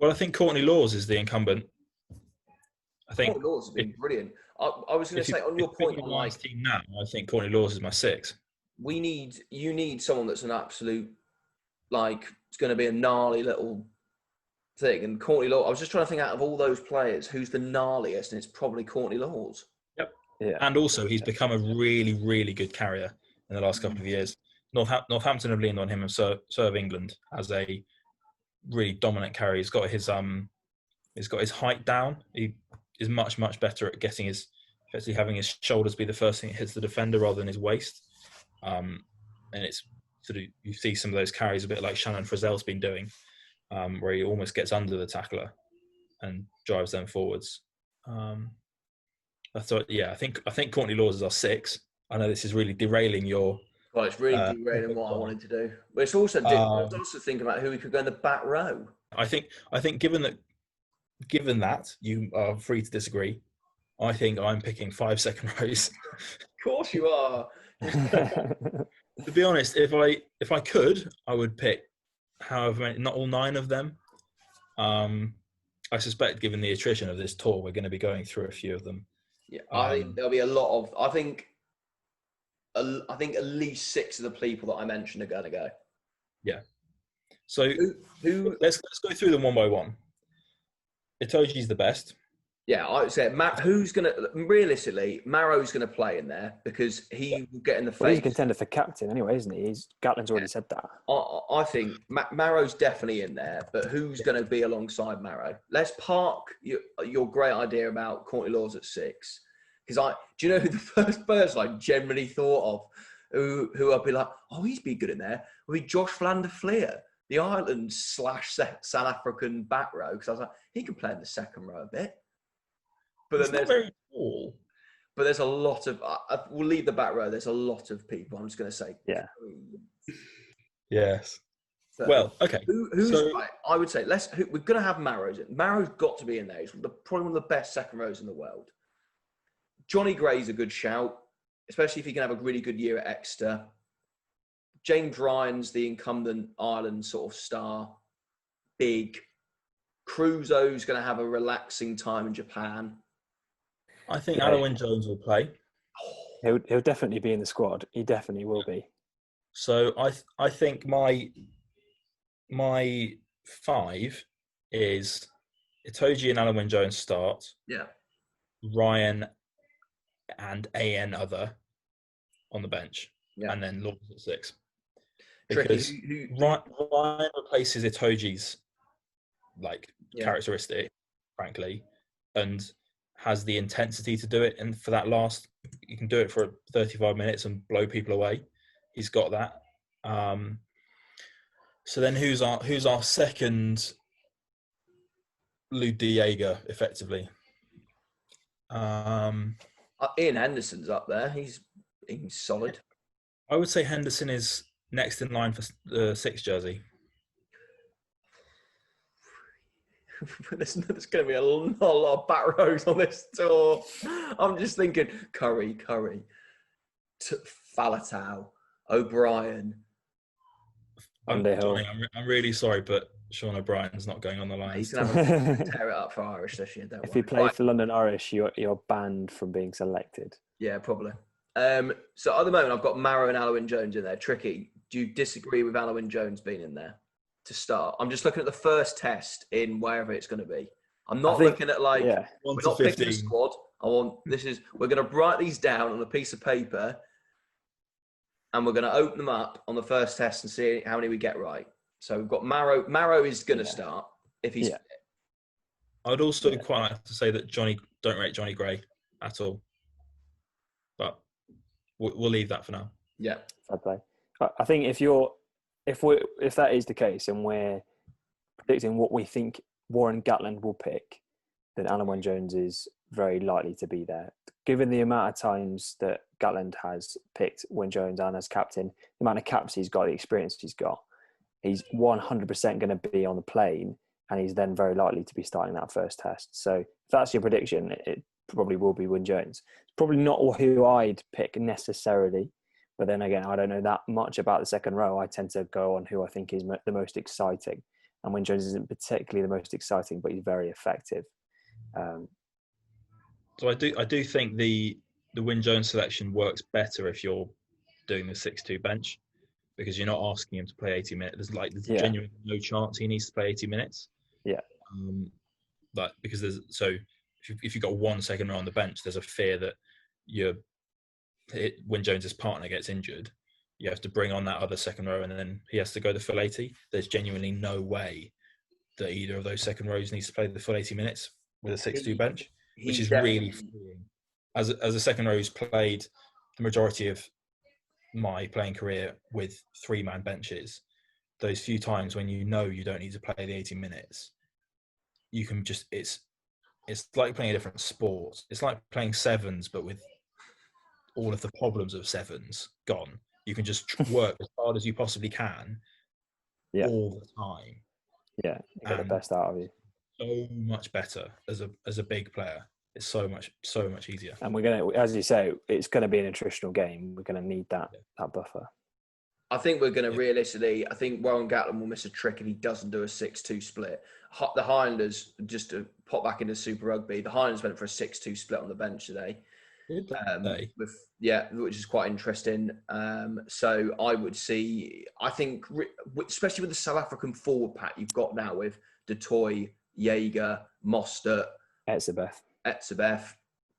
Well, I think Courtney Laws is the incumbent. I think Courtney Laws has been brilliant. I was going to say on your point on my team now, I think Courtney Laws is my 6. You need someone that's an absolute, it's going to be a gnarly little thing. And Courtney Laws, I was just trying to think out of all those players, who's the gnarliest, and it's probably Courtney Laws. Yep. Yeah. And also, he's become a really, really good carrier in the last couple of years. Northampton have leaned on him and so have England as a really dominant carrier. He's got his height down. He is much, much better at effectively having his shoulders be the first thing that hits the defender rather than his waist. And it's sort of, you see some of those carries a bit like Shannon Frizzell's been doing, where he almost gets under the tackler and drives them forwards. I think Courtney Laws is our 6. I know this is really derailing your. Well, it's really derailing what I wanted to do, but it's also I was also thinking about who we could go in the back row. I think given that you are free to disagree, I think I'm picking 5 second rows. course you are. To be honest, if I could, I would pick however many, not all 9 of them. I suspect, given the attrition of this tour, we're going to be going through a few of them. Yeah, I think there'll be a lot of. I think at least 6 of the people that I mentioned are going to go. Yeah. So who? Let's go through them one by one. Itoji's the best. Yeah, I would say who's going to realistically, Maro's going to play in there because he will get in the face. Well, he's a contender for captain anyway, isn't he? Gatland's already said that. I think Maro's definitely in there, but who's going to be alongside Maro? Let's park your great idea about Courtney Laws at 6. Because do you know who the first person I generally thought of who I'd be like, oh, he'd be good in there, would be Josh Vlander-Fleer, the Ireland / South African back row. Because I was like, he could play in the second row a bit. But then there's very tall. But there's a lot of. We'll leave the back row. There's a lot of people. I'm just going to say. Yeah. Yes. So, well, okay. Who's right? I would say we're going to have Maro's in. Maro's got to be in there. He's probably one of the best second rows in the world. Johnny Gray's a good shout, especially if he can have a really good year at Exeter. James Ryan's the incumbent Ireland sort of star. Big. Crusoe's going to have a relaxing time in Japan. I think Alwyn Jones will play. He'll definitely be in the squad. He definitely will be. So I think my 5 is Itoji and Alwyn Jones start. Yeah. Ryan and AN other on the bench. Yeah. And then Laws at 6. Tricky. Because Ryan replaces Itoji's characteristic, frankly, and has the intensity to do it. And for that last, you can do it for 35 minutes and blow people away. He's got that. So then who's our second Lou Diego, effectively? Ian Henderson's up there. He's solid. I would say Henderson is next in line for the 6 jersey. There's going to be a lot of back rows on this tour. I'm just thinking Curry, Falatau, O'Brien. Johnny, I'm really sorry, but Sean O'Brien's not going on the line. He's going to tear it up for Irish this year. If you play for London Irish, you're banned from being selected. Yeah, probably. So at the moment, I've got Maro and Alwyn Jones in there. Tricky. Do you disagree with Alwyn Jones being in there to start? I'm just looking at the first test in wherever it's going to be. I'm not looking at we're not picking a squad. We're going to write these down on a piece of paper and we're going to open them up on the first test and see how many we get right. So we've got Maro. Maro is going to start if he's fit. I'd also quite like to say that don't rate Johnny Gray at all. But we'll leave that for now. Yeah. Fair play. I think if that is the case and we're predicting what we think Warren Gatland will pick, then Alwyn Jones is very likely to be there. Given the amount of times that Gatland has picked Wyn Jones and as captain, the amount of caps he's got, the experience he's got, he's 100% going to be on the plane, and he's then very likely to be starting that first test. So if that's your prediction, it probably will be Wyn Jones. It's probably not who I'd pick necessarily, but then again, I don't know that much about the second row. I tend to go on who I think is the most exciting. And Wyn Jones isn't particularly the most exciting, but he's very effective. So I do think the Wyn Jones selection works better if you're doing the 6-2 bench, because you're not asking him to play 80 minutes. There's genuinely no chance he needs to play 80 minutes. Yeah. But because if you've got one second row on the bench, there's a fear that when Jones's partner gets injured, you have to bring on that other second row and then he has to go the full 80. There's genuinely no way that either of those second rows needs to play the full 80 minutes with a 6-2 bench, which is really freeing. As a second row who's played the majority of my playing career with 3-man benches, those few times when you don't need to play the 80 minutes, you can just, it's like playing a different sport. It's like playing sevens, but with all of the problems of sevens gone. You can just work as hard as you possibly can all the time. Yeah, you get the best out of you. So much better as a big player. it's so much easier. And we're going to, as you say, it's going to be an attritional game. We're going to need that buffer. I think we're going to realistically, I think Warren Gatland will miss a trick if he doesn't do a 6-2 split. The Highlanders, just to pop back into Super Rugby, the Highlanders went for a 6-2 split on the bench today. Which is quite interesting. So I would see, I think, especially with the South African forward pack you've got now with Du Toit, Jaeger, Mostert, Etzebeth,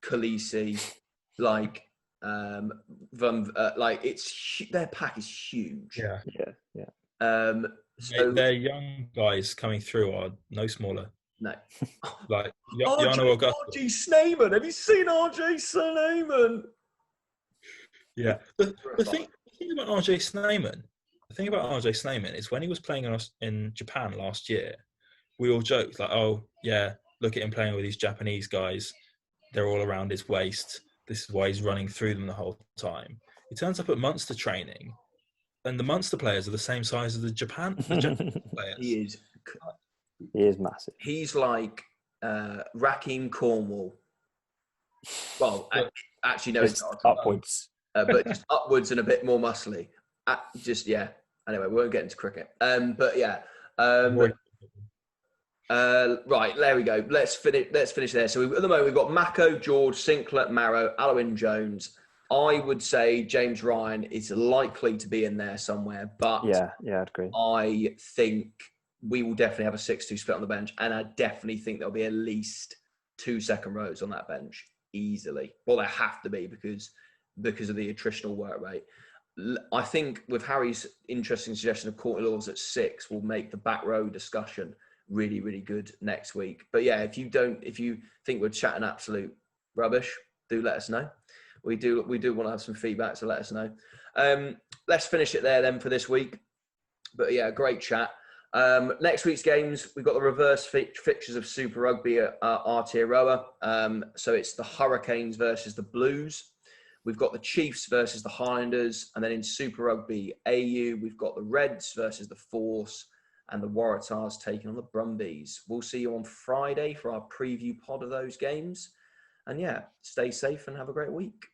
Khaleesi, their pack is huge. So their young guys coming through are no smaller. No. Like Jano Augusta. RJ Snyman. Have you seen RJ Snyman? Yeah. The thing about RJ Snyman is when he was playing in Japan last year, we all joked like, oh yeah, look at him playing with these Japanese guys. They're all around his waist. This is why he's running through them the whole time. He turns up at Munster training, and the Munster players are the same size as the Japan players. He is massive. He's like Raheem Cornwall. Well, actually, no, it's not. Upwards. But just upwards and a bit more muscly. Anyway, we won't get into cricket. Right, there we go. Let's finish there. So at the moment, we've got Mako, George, Sinclair, Marrow, Alwyn Jones. I would say James Ryan is likely to be in there somewhere. But yeah, I'd agree. I think we will definitely have a 6-2 split on the bench. And I definitely think there'll be at least 2 second rows on that bench easily. Well, there have to be because of the attritional work rate. I think with Harry's interesting suggestion of Courtney Laws at 6 will make the back row discussion really, really good next week. But yeah, if you think we're chatting absolute rubbish, do let us know. We do want to have some feedback, so let us know. Let's finish it there then for this week. But yeah, great chat. Next week's games, we've got the reverse fixtures of Super Rugby at Aotearoa. So it's the Hurricanes versus the Blues. We've got the Chiefs versus the Highlanders. And then in Super Rugby AU, we've got the Reds versus the Force and the Waratahs taking on the Brumbies. We'll see you on Friday for our preview pod of those games. And yeah, stay safe and have a great week.